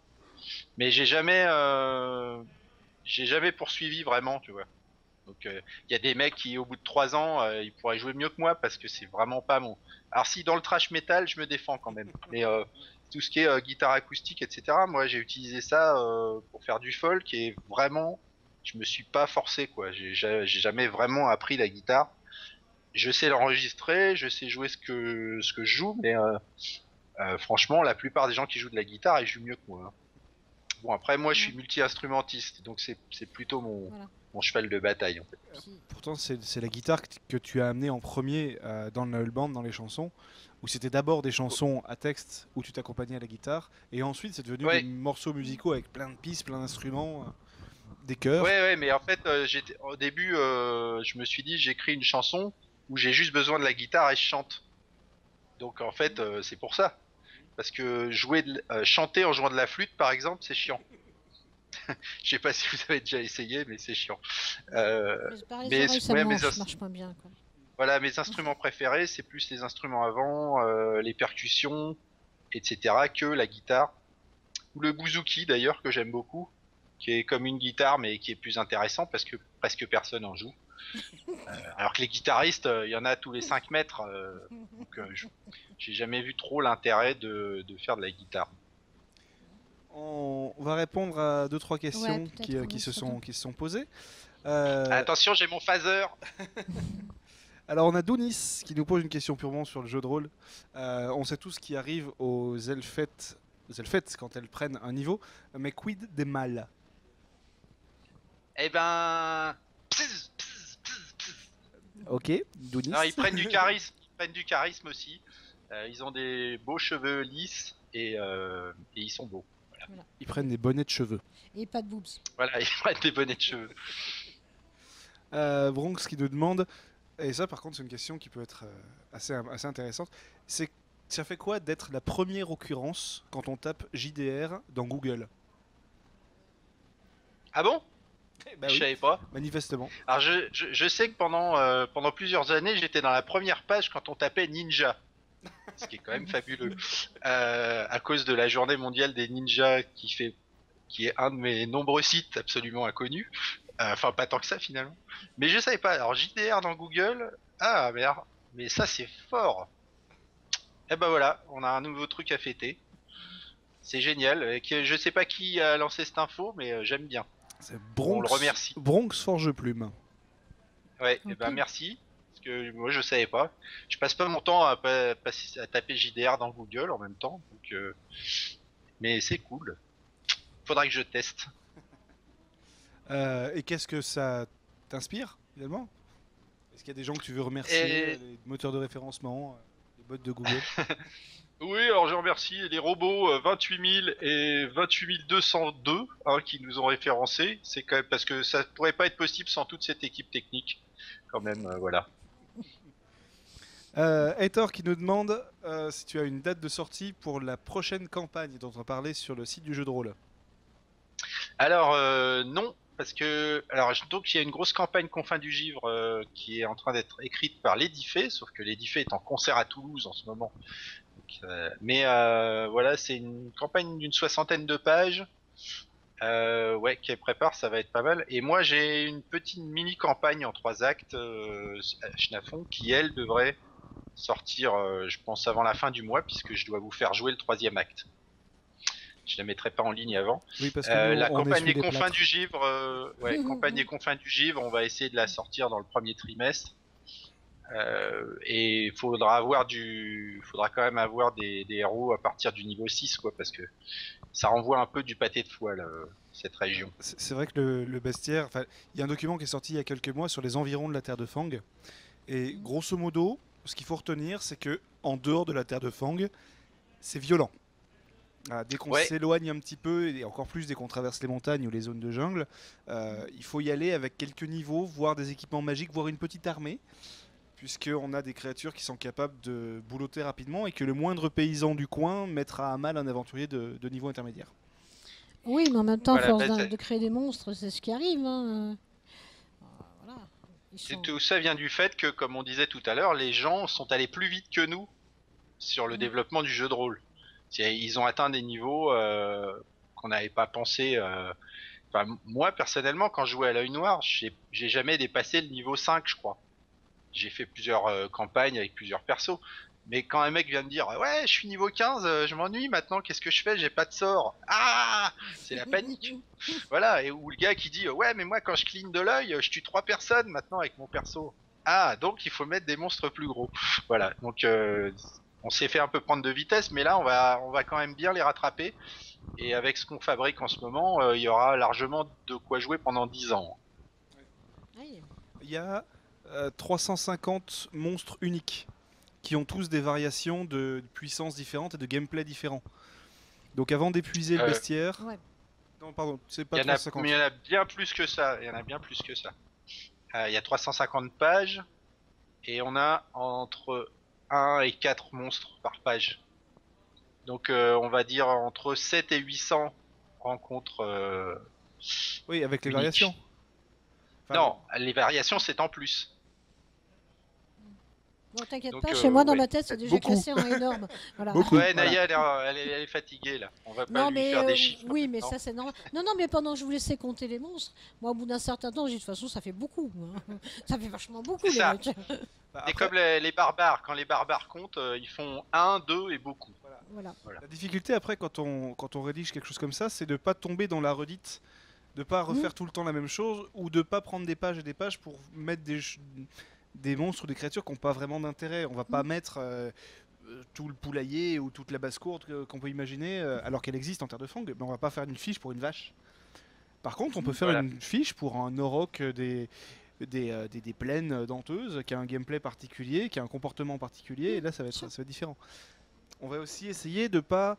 Mais j'ai jamais poursuivi vraiment, tu vois. Donc il y a des mecs qui au bout de 3 ans ils pourraient jouer mieux que moi parce que c'est vraiment pas mon. Alors si dans le thrash metal je me défends quand même, mais tout ce qui est guitare acoustique etc. Moi j'ai utilisé ça pour faire du folk et vraiment je me suis pas forcé quoi. J'ai jamais vraiment appris la guitare. Je sais l'enregistrer, je sais jouer ce que je joue, mais franchement la plupart des gens qui jouent de la guitare ils jouent mieux que moi, hein. Bon après moi je suis multi-instrumentiste donc c'est plutôt mon Voilà. mon cheval de bataille en fait. Puis- Pourtant, c'est la guitare que tu as amené en premier dans le Nail Band, dans les chansons, où c'était d'abord des chansons à texte où tu t'accompagnais à la guitare, et ensuite c'est devenu des Ouais, morceaux musicaux avec plein de pistes, plein d'instruments, des chœurs. ouais, ouais, mais en fait, au début, je me suis dit, j'écris une chanson où j'ai juste besoin de la guitare et je chante. Donc en fait, c'est pour ça. Parce que chanter en jouant de la flûte, par exemple, c'est chiant. Je sais pas si vous avez déjà essayé, mais c'est chiant. Mais par les Mais oreilles, ça ouais, marche pas bien. Quoi. voilà, mes instruments préférés, c'est plus les instruments avant, les percussions, etc., que la guitare. Ou le bouzouki d'ailleurs, que j'aime beaucoup, qui est comme une guitare, mais qui est plus intéressant parce que presque personne en joue. Alors que les guitaristes, il y en a tous les 5 mètres, donc j'ai jamais vu trop l'intérêt de faire de la guitare. On va répondre à 2-3 questions Ouais, peut-être qui, qu'on qui va se se sont, faire- qui se sont posées. Euh, Attention, j'ai mon phaser. alors on a Dounis qui nous pose une question purement sur le jeu de rôle. On sait tout ce qui arrive aux elfettes quand elles prennent un niveau, mais quid des mâles? Eh ben, pss, pss, pss, pss. Ok, Dounis. Non, ils prennent du charisme, aussi. Ils ont des beaux cheveux lisses et ils sont beaux. Ils prennent des bonnets de cheveux. Et pas de boobs. Voilà, ils prennent des bonnets de cheveux. Bronx qui nous demande, et ça par contre c'est une question qui peut être assez intéressante, c'est ça fait quoi d'être la première occurrence quand on tape JDR dans Google? Ah bon? Bah Je oui, savais pas. manifestement. Alors je sais que pendant plusieurs années, j'étais dans la première page quand on tapait ninja, ce qui est quand même fabuleux, à cause de la journée mondiale des ninjas qui fait qui est un de mes nombreux sites absolument inconnus. Enfin, pas tant que ça finalement. Mais je savais pas. Alors JDR dans Google, ah merde, mais ça c'est fort. Et ben voilà, on a un nouveau truc à fêter. C'est génial. Je sais pas qui a lancé cette info, mais j'aime bien. C'est On le remercie. Bronx Forge Plume. Ouais, et ben merci. Parce que moi je savais pas. Je passe pas mon temps à taper JDR dans Google en même temps. Donc, mais c'est cool. Faudra que je teste. Et qu'est-ce que ça t'inspire, finalement? Est-ce qu'il y a des gens que tu veux remercier, les moteurs de référencement, les bots de Google? Oui, alors je remercie les robots 28 000 et 28 202 qui nous ont référencés. C'est quand même parce que ça pourrait pas être possible sans toute cette équipe technique. Quand même, voilà. Hater qui nous demande si tu as une date de sortie pour la prochaine campagne dont on parlait sur le site du jeu de rôle. Alors non, parce que donc il y a une grosse campagne Confins du Givre qui est en train d'être écrite par l'Edifé, sauf que l'Edifé est en concert à Toulouse en ce moment. Donc, mais voilà, c'est une campagne d'une 60aine de pages. Ouais, qu'elle prépare, ça va être pas mal. Et moi, j'ai une petite mini campagne en 3 actes à Schnafon qui elle devrait sortir, je pense avant la fin du mois, puisque je dois vous faire jouer le 3e acte. Je la mettrai pas en ligne avant. Oui, parce que nous, la on campagne essuie des les confins plâtres. du Givre, campagne des confins du Givre, on va essayer de la sortir dans le premier trimestre. Et faudra quand même avoir des héros à partir du niveau 6, quoi, parce que ça renvoie un peu du pâté de foie, là, cette région. C'est vrai que le bestiaire, il y a un document qui est sorti il y a quelques mois sur les environs de la Terre de Fang. Et grosso modo, ce qu'il faut retenir, c'est que en dehors de la Terre de Fang, c'est violent. Dès qu'on s'éloigne un petit peu, et encore plus dès qu'on traverse les montagnes ou les zones de jungle, il faut y aller avec quelques niveaux, voire des équipements magiques, voire une petite armée, puisqu'on a des créatures qui sont capables de boulotter rapidement et que le moindre paysan du coin mettra à mal un aventurier de niveau intermédiaire. Oui, mais en même temps, Voilà, force de créer des monstres, c'est ce qui arrive. Hein. Voilà. Tout ça vient du fait que, comme on disait tout à l'heure, les gens sont allés plus vite que nous sur le développement du jeu de rôle. Ils ont atteint des niveaux qu'on n'avait pas pensé. Enfin, moi, personnellement, quand je jouais à l'œil noir, j'ai jamais dépassé le niveau 5, je crois. J'ai fait plusieurs campagnes avec plusieurs persos. Mais quand un mec vient me dire ouais, je suis niveau 15, je m'ennuie maintenant, qu'est-ce que je fais? J'ai pas de sort. Ah, c'est la panique. Voilà, et ou le gars qui dit ouais, mais moi quand je cligne de l'œil, je tue 3 personnes maintenant avec mon perso. Ah, donc il faut mettre des monstres plus gros. Voilà, donc on s'est fait un peu prendre de vitesse, mais là on va quand même bien les rattraper. Et avec ce qu'on fabrique en ce moment, il y aura largement de quoi jouer pendant 10 ans. Il y a 350 monstres uniques qui ont tous des variations de puissance différentes et de gameplay différents. Donc avant d'épuiser le bestiaire... Ouais. Non, pardon, c'est pas 350. Mais il y en a bien plus que ça. Il y a 350 pages et on a entre 1 et 4 monstres par page. Donc on va dire entre 7 et 800 rencontres. Oui, avec les uniques. variations. Enfin, non, les variations c'est en plus. Bon, t'inquiète pas, chez moi dans ma tête c'est déjà classé en énorme. Voilà. Ouais, Naya elle est fatiguée là. On va pas lui faire des chiffres. Oui, mais ça c'est normal. Non, mais pendant que je vous laissais compter les monstres, moi au bout d'un certain temps, j'ai dit de toute façon ça fait beaucoup. Ça fait vachement beaucoup les mecs. Et comme les barbares, quand les barbares comptent, ils font 1, 2 et beaucoup. Voilà. La difficulté après quand on rédige quelque chose comme ça, c'est de pas tomber dans la redite, de pas refaire tout le temps la même chose, ou de pas prendre des pages et des pages pour mettre des monstres ou des créatures qui n'ont pas vraiment d'intérêt. On va pas mettre tout le poulailler ou toute la basse-cour qu'on peut imaginer, alors qu'elle existe en Terre de Fang, mais on va pas faire une fiche pour une vache. Par contre, on peut faire une fiche pour un auroch des plaines denteuses, qui a un gameplay particulier, qui a un comportement particulier, et là ça va être différent. On va aussi essayer de pas...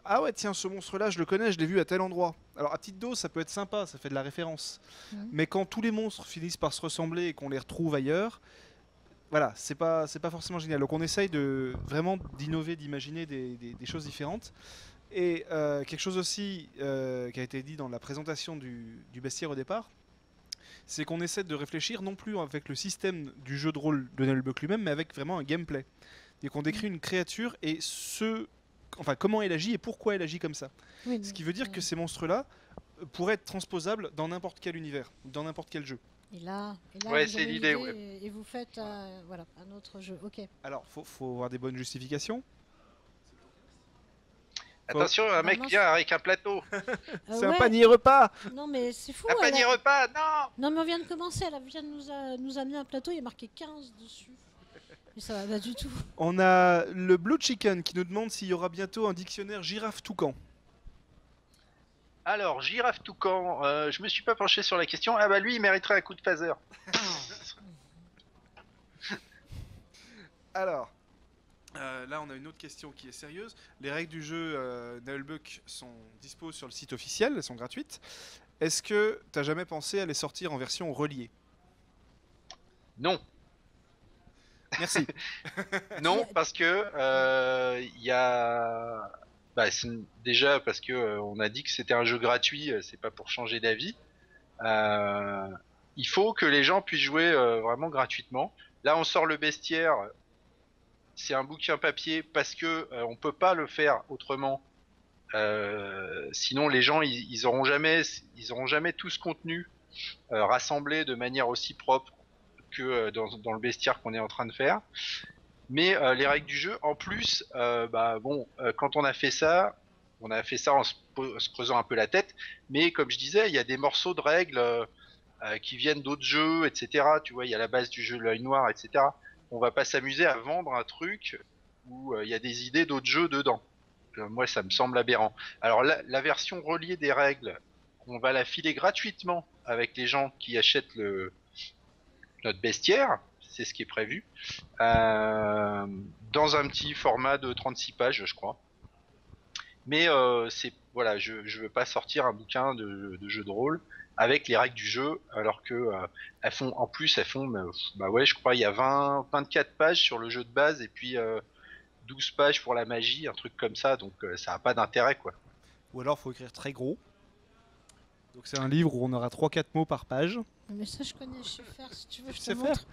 Ah ouais, tiens, ce monstre-là, je le connais, je l'ai vu à tel endroit. Alors à petite dose, ça peut être sympa, ça fait de la référence. Mais quand tous les monstres finissent par se ressembler et qu'on les retrouve ailleurs, voilà, c'est pas forcément génial. Donc on essaye vraiment d'innover, d'imaginer des choses différentes. Et quelque chose aussi qui a été dit dans la présentation du bestiaire au départ, c'est qu'on essaie de réfléchir non plus avec le système du jeu de rôle de Nullbuck lui-même, mais avec vraiment un gameplay. Et qu'on décrit une créature et ce enfin comment elle agit et pourquoi elle agit comme ça. Oui, Ce qui veut dire que ces monstres-là pourraient être transposables dans n'importe quel univers, dans n'importe quel jeu. Et là Ouais, vous c'est avez une l'idée, idée ouais. et vous faites voilà, un autre jeu. Ok. Alors, faut avoir des bonnes justifications. Attention, un mec Normalement, vient avec un plateau. C'est un Ouais. panier repas. Non, mais c'est fou. Un panier repas, non! Non, mais on vient de commencer. Elle vient de nous amener un plateau. Il y a marqué 15 dessus. Mais ça va pas du tout. On a le Blue Chicken qui nous demande s'il y aura bientôt un dictionnaire girafe-toucan. Alors, girafe toucan, je me suis pas penché sur la question. Ah bah lui, il mériterait un coup de phaser. Alors, là on a une autre question qui est sérieuse. Les règles du jeu Nullbuck sont dispo sur le site officiel, elles sont gratuites. Est-ce que t'as jamais pensé à les sortir en version reliée? Non. Merci. Non, parce que il y a... Bah, déjà parce que on a dit que c'était un jeu gratuit, c'est pas pour changer d'avis. Il faut que les gens puissent jouer vraiment gratuitement. Là, on sort le bestiaire. C'est un bouquin papier parce que on peut pas le faire autrement. Sinon, les gens ils auront jamais tout ce contenu rassemblé de manière aussi propre que dans le bestiaire qu'on est en train de faire. Mais les règles du jeu, en plus, quand on a fait ça en se creusant un peu la tête. Mais comme je disais, il y a des morceaux de règles qui viennent d'autres jeux, etc. Tu vois, il y a la base du jeu l'œil noir, etc. On va pas s'amuser à vendre un truc où il y a des idées d'autres jeux dedans. Moi, ça me semble aberrant. Alors la version reliée des règles, on va la filer gratuitement avec les gens qui achètent notre bestiaire. C'est ce qui est prévu. Dans un petit format de 36 pages, je crois. Mais voilà, je veux pas sortir un bouquin de jeu de rôle avec les règles du jeu, alors que elles font, bah ouais, je crois il y a 24 pages sur le jeu de base et puis 12 pages pour la magie, un truc comme ça, donc ça a pas d'intérêt, quoi. Ou alors faut écrire très gros. Donc c'est un livre où on aura 3-4 mots par page. Mais ça, je connais, je sais faire. Si tu veux, je te sais montre.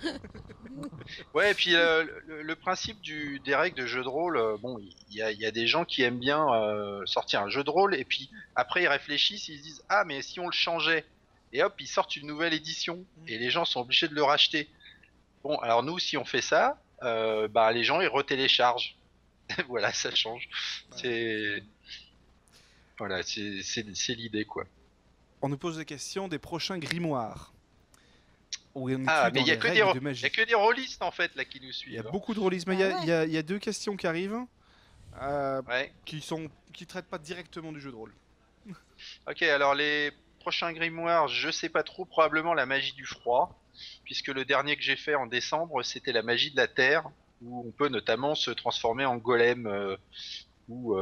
Ouais, et puis le principe des règles de jeu de rôle, bon, il y a des gens qui aiment bien sortir un jeu de rôle et puis après ils réfléchissent, ils se disent ah mais si on le changeait et hop ils sortent une nouvelle édition et les gens sont obligés de le racheter. Bon alors nous si on fait ça, bah les gens ils retéléchargent. Voilà, ça change. C'est voilà, c'est l'idée, quoi. On nous pose la question des prochains grimoires. Ah, mais il y a que des rôlistes en fait là qui nous suivent. Il y a beaucoup de rôlistes, mais il y a deux questions qui arrivent qui traitent pas directement du jeu de rôle. Ok, alors les prochains grimoires, je sais pas trop, probablement la magie du froid, puisque le dernier que j'ai fait en décembre, c'était la magie de la terre, où on peut notamment se transformer en golem ou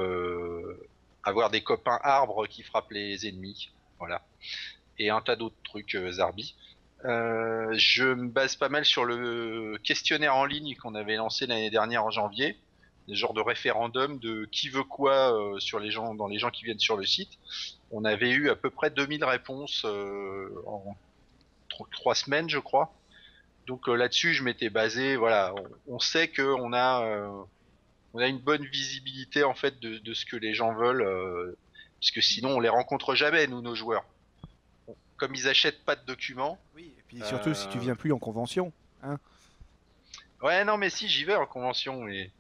avoir des copains arbres qui frappent les ennemis, voilà, et un tas d'autres trucs zarbi. Je me base pas mal sur le questionnaire en ligne qu'on avait lancé l'année dernière en janvier, des genres de référendum de qui veut quoi dans les gens qui viennent sur le site. On avait eu à peu près 2000 réponses en 3 semaines, je crois. Donc là-dessus, je m'étais basé. Voilà, on sait que on a une bonne visibilité en fait de ce que les gens veulent, parce que sinon on les rencontre jamais nous nos joueurs. Comme ils achètent pas de documents. Oui, et puis surtout si tu viens plus en convention, hein. Ouais, non, mais si j'y vais en convention, mais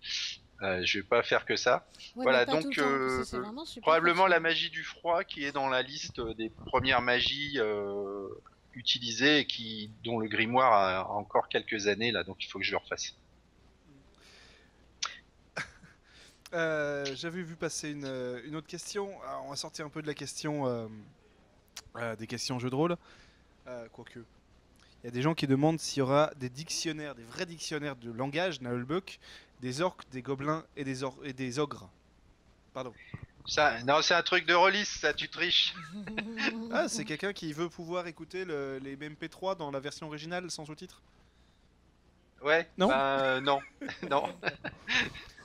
je vais pas faire que ça. Ouais, voilà, mais pas donc tout le temps, parce que c'est vraiment super probablement facile. la magie du froid qui est dans la liste des premières magies utilisées et dont le grimoire a encore quelques années là, donc il faut que je le refasse. J'avais vu passer une autre question. Alors, on va sortir un peu de la question des questions jeux de rôle. Quoique, il y a des gens qui demandent s'il y aura des dictionnaires, des vrais dictionnaires de langage, Nullbuck, des orques, des gobelins et des ogres. Pardon. Ça, non, c'est un truc de release, ça, tu triches. Ah, c'est quelqu'un qui veut pouvoir écouter les MP3 dans la version originale sans sous-titres. Ouais. Non. Non, non.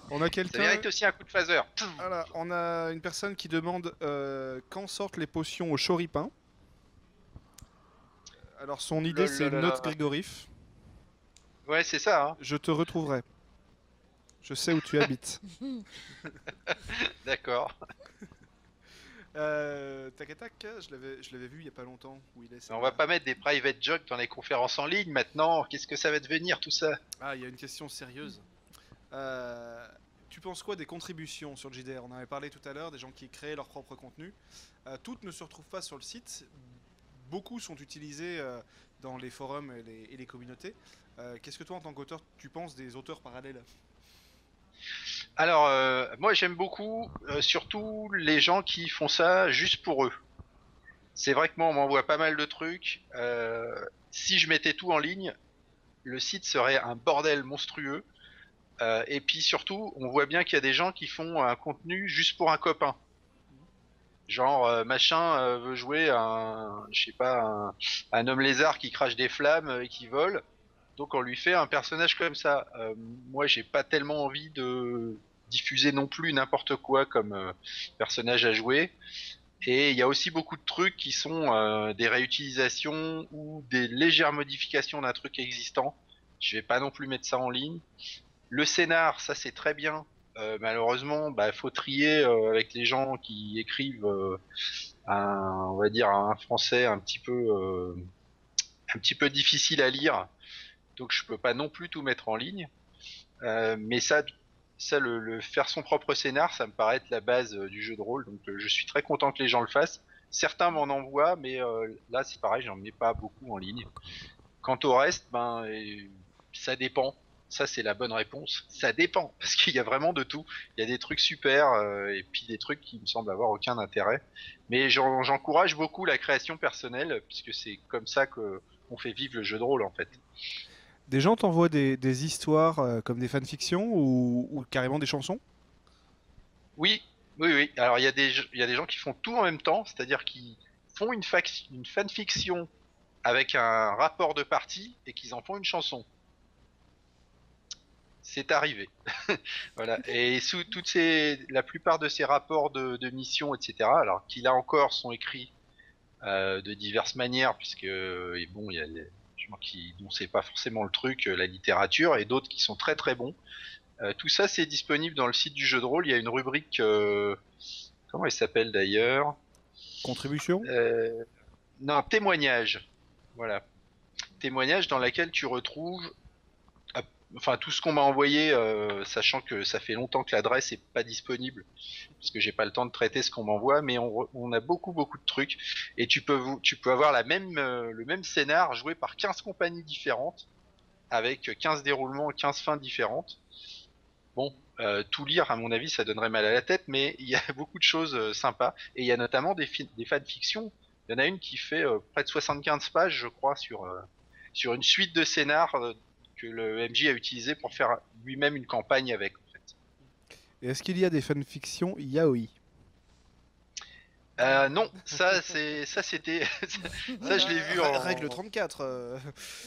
On a quelqu'un. Ça mérite aussi un coup de phaser. Voilà, on a une personne qui demande quand sortent les potions au choripin. Alors son idée c'est Note Grégorif. Ouais, c'est ça. Hein. Je te retrouverai. Je sais où tu habites. D'accord. Tac, je l'avais vu il y a pas longtemps. Où il est, On va pas mettre des private jokes dans les conférences en ligne maintenant. Qu'est-ce que ça va devenir tout ça? Ah, il y a une question sérieuse. Tu penses quoi des contributions sur JDR? On en avait parlé tout à l'heure, des gens qui créent leur propre contenu. Toutes ne se retrouvent pas sur le site. Beaucoup sont utilisés dans les forums et les communautés. Qu'est-ce que toi, en tant qu'auteur, tu penses des auteurs parallèles? Alors, moi j'aime beaucoup, surtout les gens qui font ça juste pour eux. C'est vrai que moi on m'envoie pas mal de trucs. Si je mettais tout en ligne, le site serait un bordel monstrueux. Et puis surtout, on voit bien qu'il y a des gens qui font un contenu juste pour un copain. Genre machin veut jouer je sais pas, un homme lézard qui crache des flammes et qui vole. Donc on lui fait un personnage comme ça. Moi j'ai pas tellement envie de diffuser non plus n'importe quoi comme personnage à jouer. Et il y a aussi beaucoup de trucs qui sont des réutilisations ou des légères modifications d'un truc existant. Je vais pas non plus mettre ça en ligne. Le scénar, ça c'est très bien. Malheureusement, faut trier avec les gens qui écrivent on va dire un français un petit peu difficile à lire. Donc je peux pas non plus tout mettre en ligne. Mais ça le faire son propre scénar, ça me paraît être la base du jeu de rôle. Donc je suis très content que les gens le fassent. Certains m'en envoient, mais là c'est pareil, j'en mets pas beaucoup en ligne. Quant au reste, ça dépend. Ça c'est la bonne réponse. Ça dépend parce qu'il y a vraiment de tout. Il y a des trucs super et puis des trucs qui me semblent avoir aucun intérêt. Mais j'encourage beaucoup la création personnelle puisque c'est comme ça que on fait vivre le jeu de rôle en fait. Des gens t'envoient des histoires comme des fanfictions ou carrément des chansons? Oui, oui. Alors il y a des gens qui font tout en même temps, c'est-à-dire qu'ils font une fanfiction avec un rapport de partie et qu'ils en font une chanson. C'est arrivé. Voilà. Et sous la plupart de ces rapports de mission, etc., alors qui là encore sont écrits de diverses manières, puisque il y a des gens dont c'est pas forcément le truc, la littérature, et d'autres qui sont très très bons. Tout ça c'est disponible dans le site du jeu de rôle. Il y a une rubrique, comment elle s'appelle d'ailleurs? Contribution? Non, témoignage. Voilà. Témoignage dans laquelle tu retrouves tout ce qu'on m'a envoyé, sachant que ça fait longtemps que l'adresse est pas disponible, parce que j'ai pas le temps de traiter ce qu'on m'envoie, mais on a beaucoup de trucs, et tu peux avoir le même scénar joué par 15 compagnies différentes, avec 15 déroulements, 15 fins différentes. Bon, tout lire, à mon avis, ça donnerait mal à la tête, mais il y a beaucoup de choses sympas, et il y a notamment des fanfictions. Il y en a une qui fait près de 75 pages, je crois, sur une suite de scénars que le MJ a utilisé pour faire lui-même une campagne avec, en fait. Et est-ce qu'il y a des fanfictions yaoi? Non, ça c'était ça je l'ai vu en Règle 34.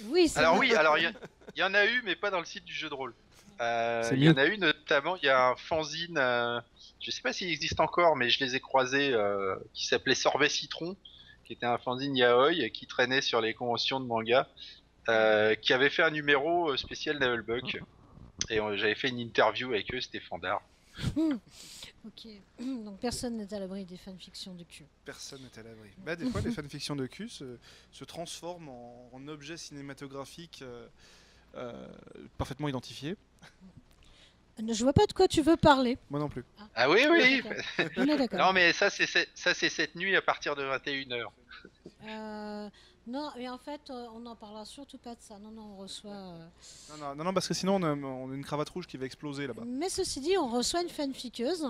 Oui, Alors oui, alors il y en a eu mais pas dans le site du jeu de rôle. C'est Il y en mieux. a eu notamment, il y a un fanzine, je sais pas s'il existe encore, mais je les ai croisés, qui s'appelait Sorbet Citron, qui était un fanzine yaoi et qui traînait sur les conventions de manga, qui avait fait un numéro spécial Navelbuck. Et j'avais fait une interview avec eux, c'était fandard. Ok. Donc personne n'est à l'abri des fanfictions de cul. Personne n'est à l'abri. Des fois, les fanfictions de cul se transforment en objets cinématographiques parfaitement identifiés. Je vois pas de quoi tu veux parler. Moi non plus. Ah oui, oui. On est d'accord. Non mais ça c'est cette nuit à partir de 21h. Non, mais en fait, on n'en parlera surtout pas de ça. Non, on reçoit. Non, parce que sinon on a une cravate rouge qui va exploser là-bas. Mais ceci dit, on reçoit une fanfiqueuse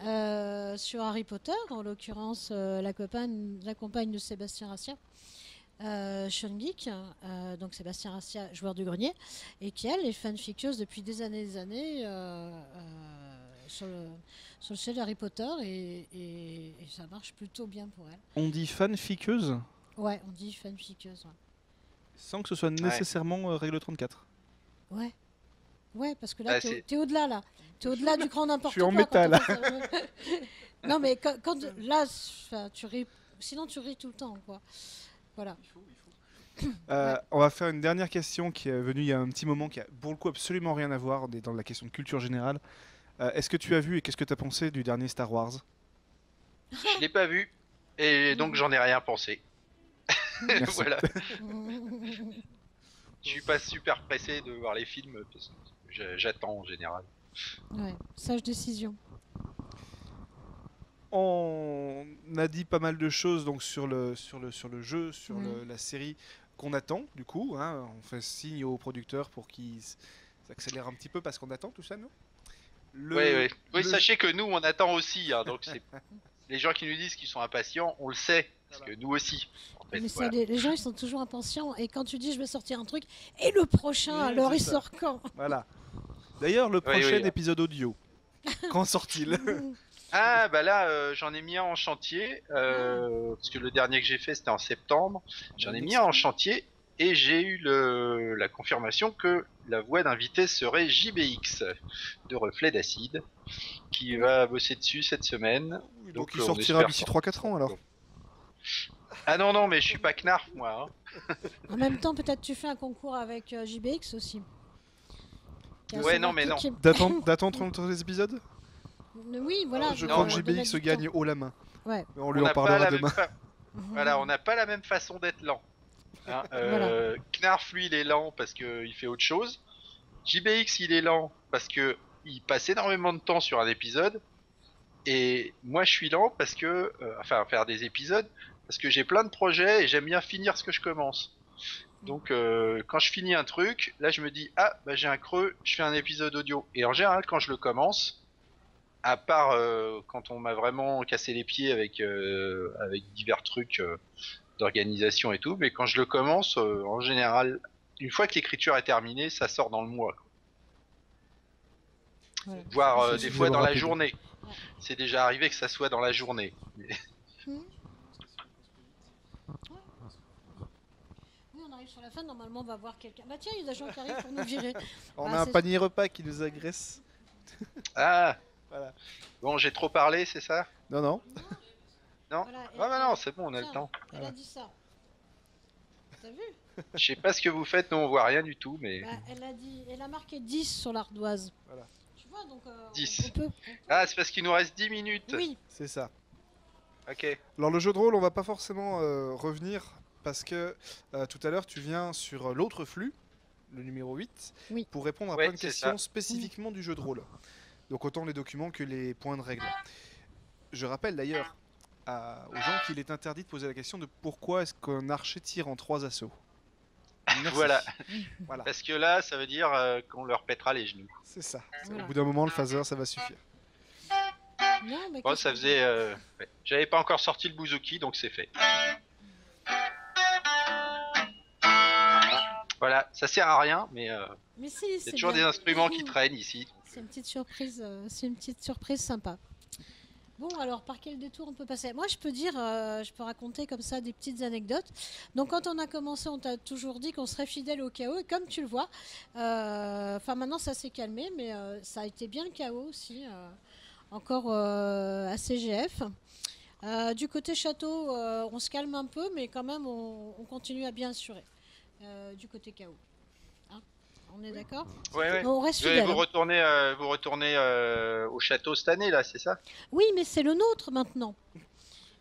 sur Harry Potter, en l'occurrence la compagne de Sébastien Rassia, Sean Geek, donc Sébastien Rassia, joueur du grenier, et qui elle est fanfiqueuse depuis des années sur le ciel d'Harry Potter et ça marche plutôt bien pour elle. On dit fanfiqueuse? Ouais, on dit fanfiqueuse. Ouais. Sans que ce soit nécessairement règle 34. Ouais. Ouais, parce que là, t'es au-delà, là. T'es au-delà du grand n'importe quoi. Je suis en métal. Non, mais quand là, tu ris. Sinon, tu ris tout le temps, quoi. Voilà. Il faut. On va faire une dernière question qui est venue il y a un petit moment, qui a pour le coup absolument rien à voir, on est dans la question de culture générale. Est-ce que tu as vu et qu'est-ce que tu as pensé du dernier Star Wars? Je l'ai pas vu et donc j'en ai rien pensé. Merci. Voilà. Je suis pas super pressé de voir les films parce que j'attends en général. Ouais, sage décision. On a dit pas mal de choses donc sur le jeu, sur Ouais. la série qu'on attend du coup. Hein. On fait signe aux producteurs pour qu'ils s'accélèrent un petit peu parce qu'on attend tout ça, non? Oui, le- sachez que nous on attend aussi, hein, donc c'est les gens qui nous disent qu'ils sont impatients, on le sait, parce Voilà. que nous aussi. En fait, Mais ça, voilà. les gens ils sont toujours impatients et quand tu dis je vais sortir un truc et le prochain Oui, alors c'est il ça. sort quand? Voilà. D'ailleurs, le Oui, prochain oui. épisode audio, quand sort-il? Ah bah là j'en ai mis un en chantier, parce que le dernier que j'ai fait c'était en septembre. J'en ai mis un en chantier et j'ai eu la confirmation que la voix d'invité serait JBX de Reflet d'Acide, qui va bosser dessus cette semaine. Donc il on sortira espère d'ici ça. 3-4 ans alors. Ah non, mais je suis pas Knarf moi. Hein. En même temps, peut-être tu fais un concours avec JBX aussi. Qui a Ouais, savoir non, mais qui- non. qui- D'attendre 30 épisodes? Oui, voilà. Je de- crois que de JBX mettre se du temps. gagne haut la main. Ouais. Mais on On lui en n'a pas parlera la demain. même Voilà, on n'a pas la même façon d'être lent. Hein, Voilà. Knarf, lui, il est lent parce qu'il fait autre chose. JBX, il est lent parce que il passe énormément de temps sur un épisode. Et moi, je suis lent parce que, enfin, faire des épisodes, parce que j'ai plein de projets et j'aime bien finir ce que je commence. Donc, quand je finis un truc, là, je me dis, ah, bah, j'ai un creux, je fais un épisode audio. Et en général, quand je le commence, à part quand on m'a vraiment cassé les pieds avec divers trucs d'organisation et tout, mais quand je le commence, en général, une fois que l'écriture est terminée, ça sort dans le mois, quoi. Voilà. Voire C'est des fois suffisamment dans la rapide. journée. Ouais. C'est déjà arrivé que ça soit dans la journée. Oui, on arrive sur la fin. Normalement, on va voir quelqu'un. Bah tiens, il y a des gens qui arrivent pour nous virer. On Bah, a un c'est- panier repas qui nous agresse. Ah, Voilà. bon, j'ai trop parlé, c'est ça? Non, non. Non? Voilà, Ah bah non, c'est bon, on a le tiens, temps. Elle a dit ça. T'as vu? Je sais pas ce que vous faites, nous on voit rien du tout, mais... Bah, elle a marqué 10 sur l'ardoise. Voilà. Tu vois, donc 10. on peut. Ah, c'est parce qu'il nous reste 10 minutes. Oui, C'est ça. Ok. Alors le jeu de rôle, on va pas forcément revenir parce que tout à l'heure tu viens sur l'autre flux, le numéro 8, Oui. pour répondre à Ouais, plein de c'est questions ça. spécifiquement du jeu de rôle. Donc autant les documents que les points de règle. Je rappelle d'ailleurs aux gens qu'il est interdit de poser la question de pourquoi est-ce qu'un archer tire en 3 assauts. Merci. Voilà. Voilà, Parce que là, ça veut dire qu'on leur pètera les genoux. c'est ça. Voilà. Au bout d'un moment, le phaser, ça va suffire. non, mais Bon, qu'est-ce ça que- faisait... ouais. J'avais pas encore sorti le bouzouki, donc c'est fait. Voilà, ça sert à rien, mais Mais si, il y a c'est toujours bien. des instruments qui traînent ici. C'est une petite surprise, c'est une petite surprise sympa. Bon, alors par quel détour on peut passer? Moi, je peux dire, je peux raconter comme ça des petites anecdotes. Donc, quand on a commencé, on t'a toujours dit qu'on serait fidèle au chaos. Et comme tu le vois, enfin maintenant ça s'est calmé, mais ça a été bien le chaos aussi, encore à CGF. Du côté château, on se calme un peu, mais quand même, on continue à bien assurer du côté chaos. Hein, on est d'accord? Ouais, ouais. On reste fidèle. Vous Hein. retournez au château cette année, là, c'est ça? Oui, mais c'est le nôtre maintenant.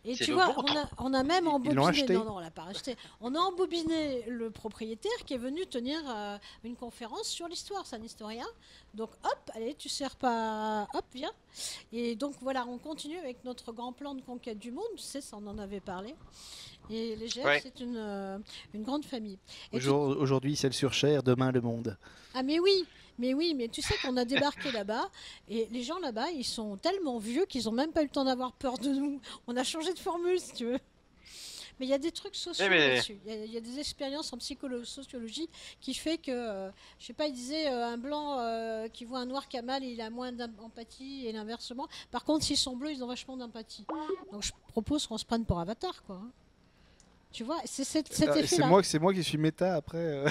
Et C'est tu le vois, vôtre. on a même Ils l'ont embobiné. acheté. Non, non, on l'a pas acheté. On a embobiné le propriétaire qui est venu tenir une conférence sur l'histoire. C'est un historien. Donc, hop, allez, tu sers pas. Hop, viens. Et donc, voilà, on continue avec notre grand plan de conquête du monde. Tu sais, ça, on en avait parlé. Et les GF, Ouais. c'est une grande famille. Et tu- Aujourd'hui, celle sur Cher, demain le monde. Ah mais oui, mais tu sais qu'on a débarqué là-bas et les gens là-bas, ils sont tellement vieux qu'ils ont même pas eu le temps d'avoir peur de nous. On a changé de formule, si tu veux. Mais il y a des trucs sociaux mais- là-dessus. Il y a des expériences en sociologie qui fait que, je sais pas, il disait un blanc qui voit un noir qui a mal, il a moins d'empathie et l'inversement. Par contre, s'ils sont bleus, ils ont vachement d'empathie. Donc je propose qu'on se prenne pour Avatar, quoi. Hein. Tu vois, c'est cet effet-là. C'est moi qui suis méta après.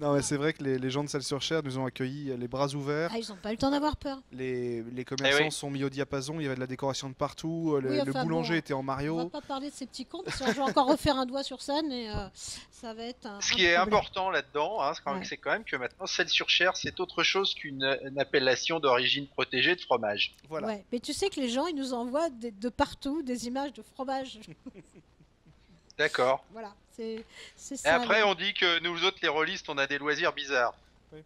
Non, mais c'est vrai que les gens de Celles-sur-Cher nous ont accueillis les bras ouverts. Ah, ils n'ont pas eu le temps d'avoir peur. Les commerçants sont mis au diapason, il y avait de la décoration de partout. Le boulanger était en Mario. On va pas parler de ces petits cons parce que je vais encore refaire un doigt sur scène et ça va être Ce qui est important là-dedans, hein, c'est quand même que maintenant Celles-sur-Cher, c'est autre chose qu'une appellation d'origine protégée de fromage. Voilà. Ouais, mais tu sais que les gens, ils nous envoient de partout des images de fromage. D'accord. Voilà, c'est ça. Et après, on dit que nous autres, les rôlistes, on a des loisirs bizarres. Oui.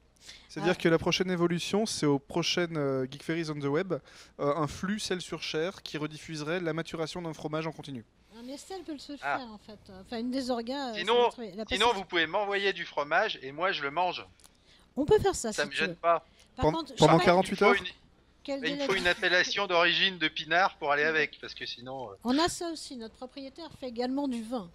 C'est-à-dire que la prochaine évolution, c'est aux prochaines Geek Fairies on the Web, un flux Celles-sur-Cher qui rediffuserait la maturation d'un fromage en continu. Mais Estelle peut le faire en fait. Enfin, une des orgas. Sinon, vous pouvez m'envoyer du fromage et moi je le mange. On peut faire ça. Ça si me tu gêne veux. pas. Pendant 48 heures. Il faut une appellation d'origine de pinard pour aller avec, parce que sinon. On a ça aussi. Notre propriétaire fait également du vin.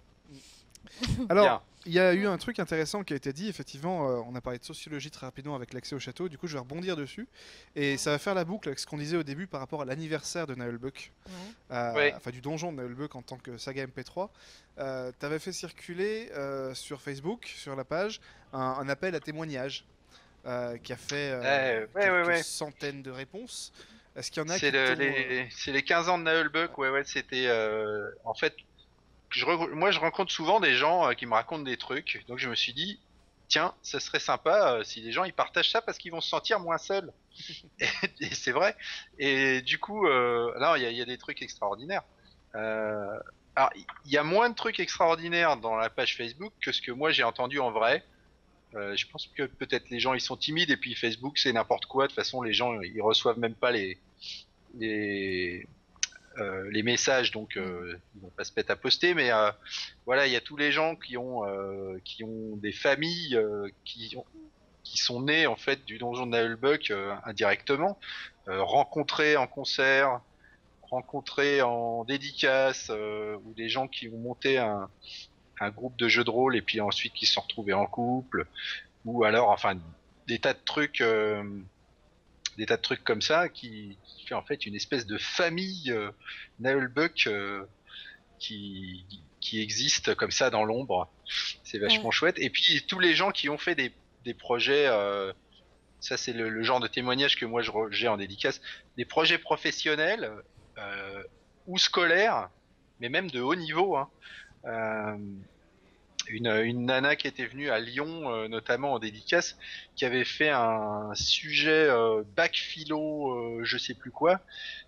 Alors, il y a eu un truc intéressant qui a été dit. Effectivement, on a parlé de sociologie très rapidement avec l'accès au château. Du coup, je vais rebondir dessus. Et ça va faire la boucle avec ce qu'on disait au début par rapport à l'anniversaire de Naheulbeuk. Enfin, du donjon de Naheulbeuk en tant que saga MP3. Tu avais fait circuler sur Facebook, sur la page, un appel à témoignage qui a fait quelques centaines de réponses. Est-ce qu'il y en a C'est les 15 ans de Naheulbeuk. Ouais, c'était... en fait... Moi, je rencontre souvent des gens qui me racontent des trucs, donc je me suis dit, tiens, ce serait sympa si les gens ils partagent ça parce qu'ils vont se sentir moins seuls. Et c'est vrai. Et du coup, là, il y a des trucs extraordinaires. Alors, il y a moins de trucs extraordinaires dans la page Facebook que ce que moi j'ai entendu en vrai. Je pense que peut-être les gens ils sont timides et puis Facebook c'est n'importe quoi. De toute façon, les gens ils reçoivent même pas les messages, donc ils vont pas se mettre à poster, mais voilà, il y a tous les gens qui ont des familles qui sont nés en fait du donjon de Naheulbeuk indirectement, rencontrés en concert, rencontrés en dédicace, ou des gens qui ont monté un groupe de jeux de rôle et puis ensuite qui se sont retrouvés en couple, ou alors enfin des tas de trucs comme ça qui fait en fait une espèce de famille Naheulbeuk qui existe comme ça dans l'ombre. C'est vachement chouette. Et puis tous les gens qui ont fait des projets, ça c'est le genre de témoignage que moi j'ai en dédicace, des projets professionnels ou scolaires, mais même de haut niveau, hein. Une nana qui était venue à Lyon, notamment en dédicace, qui avait fait un sujet bac philo, je sais plus quoi,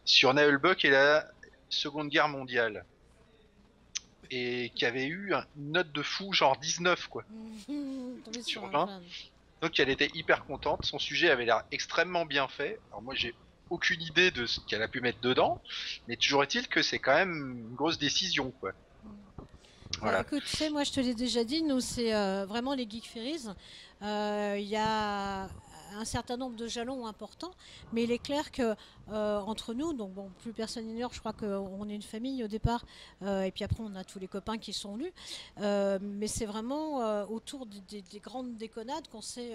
sur Naheulbeuk et la Seconde Guerre mondiale. Et qui avait eu une note de fou, genre 19, quoi. Sur 20. Donc elle était hyper contente, son sujet avait l'air extrêmement bien fait. Alors moi j'ai aucune idée de ce qu'elle a pu mettre dedans, mais toujours est-il que c'est quand même une grosse décision, quoi. Voilà. Écoute, tu sais, moi je te l'ai déjà dit, nous c'est vraiment les Geek Fairies. Il y a un certain nombre de jalons importants, mais il est clair que entre nous, donc bon, plus personne n'ignore, je crois qu'on est une famille au départ, et puis après on a tous les copains qui sont venus, mais c'est vraiment autour des grandes déconnades qu'on sait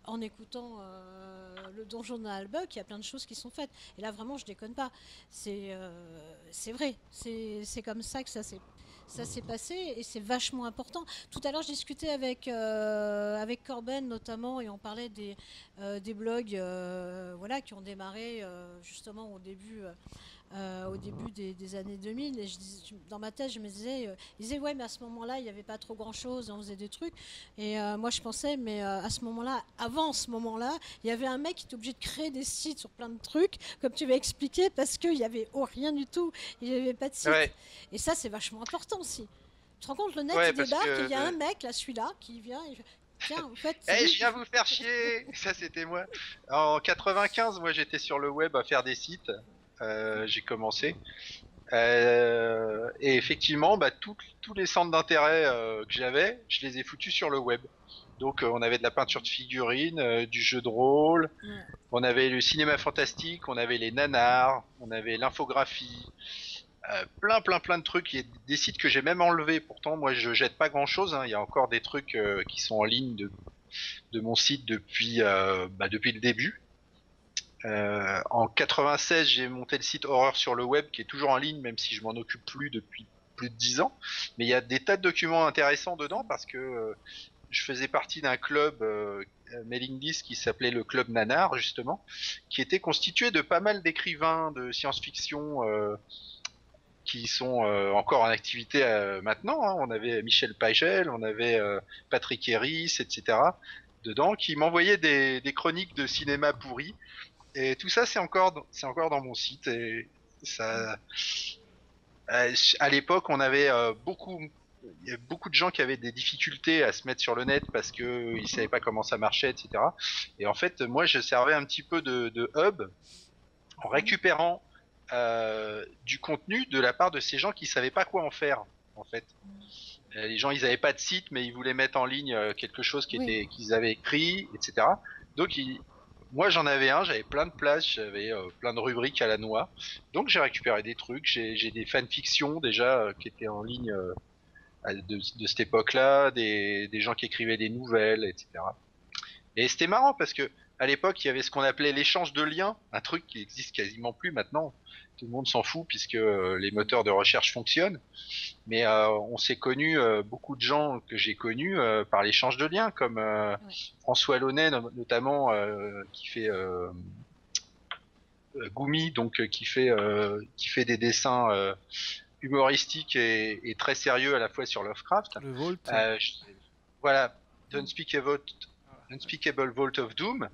en écoutant le donjon de Naheulbeuk, il y a plein de choses qui sont faites. Et là vraiment je déconne pas, c'est vrai, c'est comme ça que ça s'est passé et c'est vachement important. Tout à l'heure, je discutais avec Corben notamment et on parlait des blogs voilà, qui ont démarré justement au début des années 2000. Et dans ma tête, je me disais, ils disaient ouais, mais à ce moment-là, il n'y avait pas trop grand-chose, on faisait des trucs. Et moi, je pensais, mais à ce moment-là, avant ce moment-là, il y avait un mec qui était obligé de créer des sites sur plein de trucs, comme tu vas expliquer, parce qu'il n'y avait rien du tout, il n'y avait pas de site. Ouais. Et ça, c'est vachement important aussi. Tu te rends compte, le net, il débarque, et il y a un mec, là, celui-là, qui vient... Tiens, en fait, je viens vous faire chier. Ça, c'était moi. En 95, moi, j'étais sur le web à faire des sites. J'ai commencé. Et effectivement, tous les centres d'intérêt que j'avais, je les ai foutus sur le web. Donc, on avait de la peinture de figurines, du jeu de rôle, on avait le cinéma fantastique, on avait les nanars, on avait l'infographie. Plein de trucs. Il y a des sites que j'ai même enlevés. Pourtant, moi, je jette pas grand-chose, hein. Il y a encore des trucs qui sont en ligne de mon site depuis le début. En 96, j'ai monté le site Horreur sur le web, qui est toujours en ligne, même si je m'en occupe plus depuis plus de 10 ans, mais il y a des tas de documents intéressants dedans parce que je faisais partie d'un club mailing list qui s'appelait le Club Nanar, justement, qui était constitué de pas mal d'écrivains de science-fiction qui sont encore en activité maintenant. Hein. On avait Michel Pagel, on avait Patrick Héris, etc. dedans, qui m'envoyaient des chroniques de cinéma pourris. Et tout ça, c'est encore dans mon site. Et ça, à l'époque, on avait il y avait beaucoup de gens qui avaient des difficultés à se mettre sur le net parce que ils savaient pas comment ça marchait, etc. Et en fait, moi, je servais un petit peu de hub en récupérant du contenu de la part de ces gens qui savaient pas quoi en faire, en fait. Les gens, ils avaient pas de site, mais ils voulaient mettre en ligne quelque chose qu'ils avaient écrit, etc. Donc, moi, j'en avais j'avais plein de places, j'avais plein de rubriques à la noix. Donc, j'ai récupéré des trucs, j'ai des fanfictions déjà qui étaient en ligne de cette époque-là, des gens qui écrivaient des nouvelles, etc. Et c'était marrant parce que à l'époque, il y avait ce qu'on appelait l'échange de liens, un truc qui existe quasiment plus maintenant. Tout le monde s'en fout puisque les moteurs de recherche fonctionnent. Mais on s'est connus, beaucoup de gens que j'ai connus par l'échange de liens, comme François Launay notamment, qui fait Gumi, donc qui fait des dessins humoristiques et très sérieux à la fois sur Lovecraft. Le Vault. Voilà, Unspeakable Vault of Doom.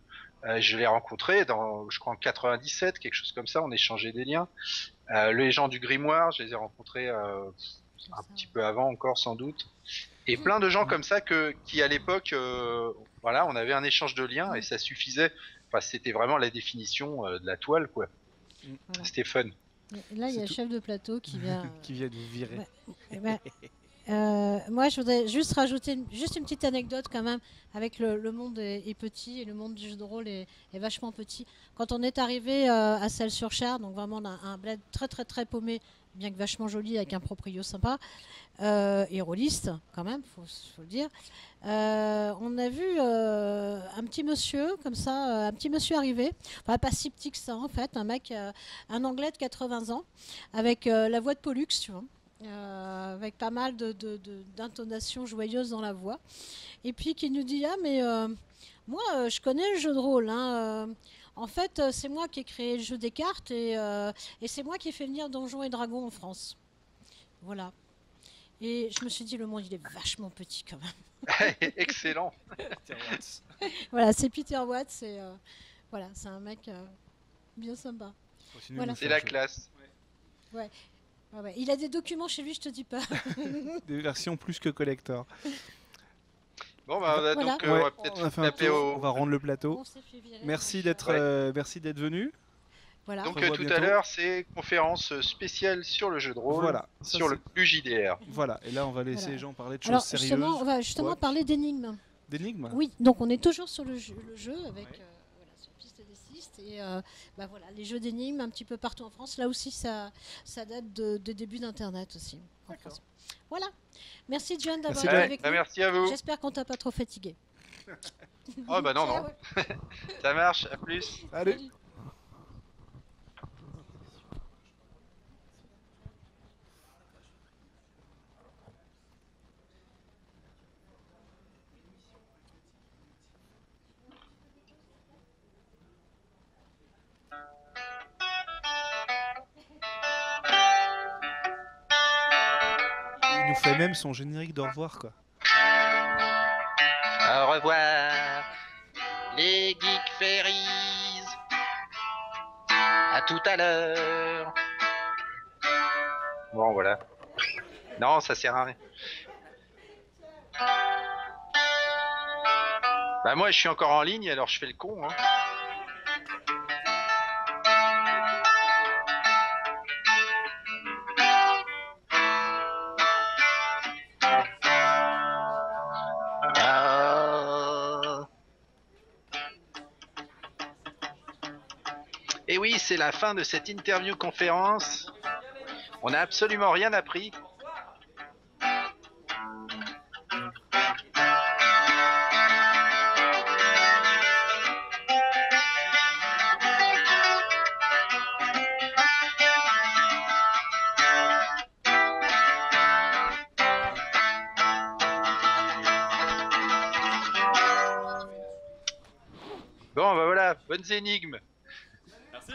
Je l'ai rencontré je crois en 97, quelque chose comme ça. On échangeait des liens. Les gens du Grimoire, je les ai rencontrés un petit peu avant encore sans doute. Et plein de gens comme ça qui à l'époque, voilà, on avait un échange de liens et ça suffisait. Enfin, c'était vraiment la définition de la toile, quoi. Voilà. C'était fun. Et là, il y a le chef de plateau qui vient. qui vient de vous virer. Moi, je voudrais juste rajouter une petite anecdote quand même. Avec le monde est petit et le monde du jeu de rôle est vachement petit. Quand on est arrivé à Celles-sur-Cher, donc vraiment un bled très très très paumé, bien que vachement joli avec un proprio sympa et rôliste quand même, faut le dire. On a vu un petit monsieur comme ça, un petit monsieur arrivé, enfin pas si petit que ça en fait, un mec, un Anglais de 80 ans, avec la voix de Pollux, tu vois. Avec pas mal d'intonations joyeuses dans la voix, et puis qui nous dit mais moi je connais le jeu de rôle, hein, en fait c'est moi qui ai créé le jeu des cartes et c'est moi qui ai fait venir Donjons et Dragons en France. Voilà. Et je me suis dit, le monde il est vachement petit quand même. Excellent. Voilà, c'est Peter Watts et voilà, c'est un mec bien sympa. Voilà. C'est la classe. Ouais. Ouais. Il a des documents chez lui, je te dis pas. Des versions plus que collector. Bon, bah, voilà. Donc, on va peut-être on va rendre le plateau. Merci d'être venu. Voilà. Donc tout à l'heure, c'est conférence spéciale sur le jeu de rôle, voilà, sur le JDR. Voilà, et là on va laisser les gens parler de choses sérieuses. On va justement parler d'énigmes. D'énigmes ? Oui, donc on est toujours sur le jeu avec sur la piste des cistes et voilà, les jeux d'énigmes un petit peu partout en France. Là aussi, ça date de début d'Internet aussi. En France. Voilà. Merci John d'avoir été avec nous. Merci à vous. J'espère qu'on t'a pas trop fatigué. Oh bah non, non. Ça marche, à plus. Allez. Il nous fait même son générique d'au revoir, quoi. Au revoir, les Geek Fairies. À tout à l'heure. Bon, voilà. Non, ça sert à rien. Bah moi, je suis encore en ligne, alors je fais le con, hein. Et oui, c'est la fin de cette interview conférence. On n'a absolument rien appris. Bonnes énigmes. Merci.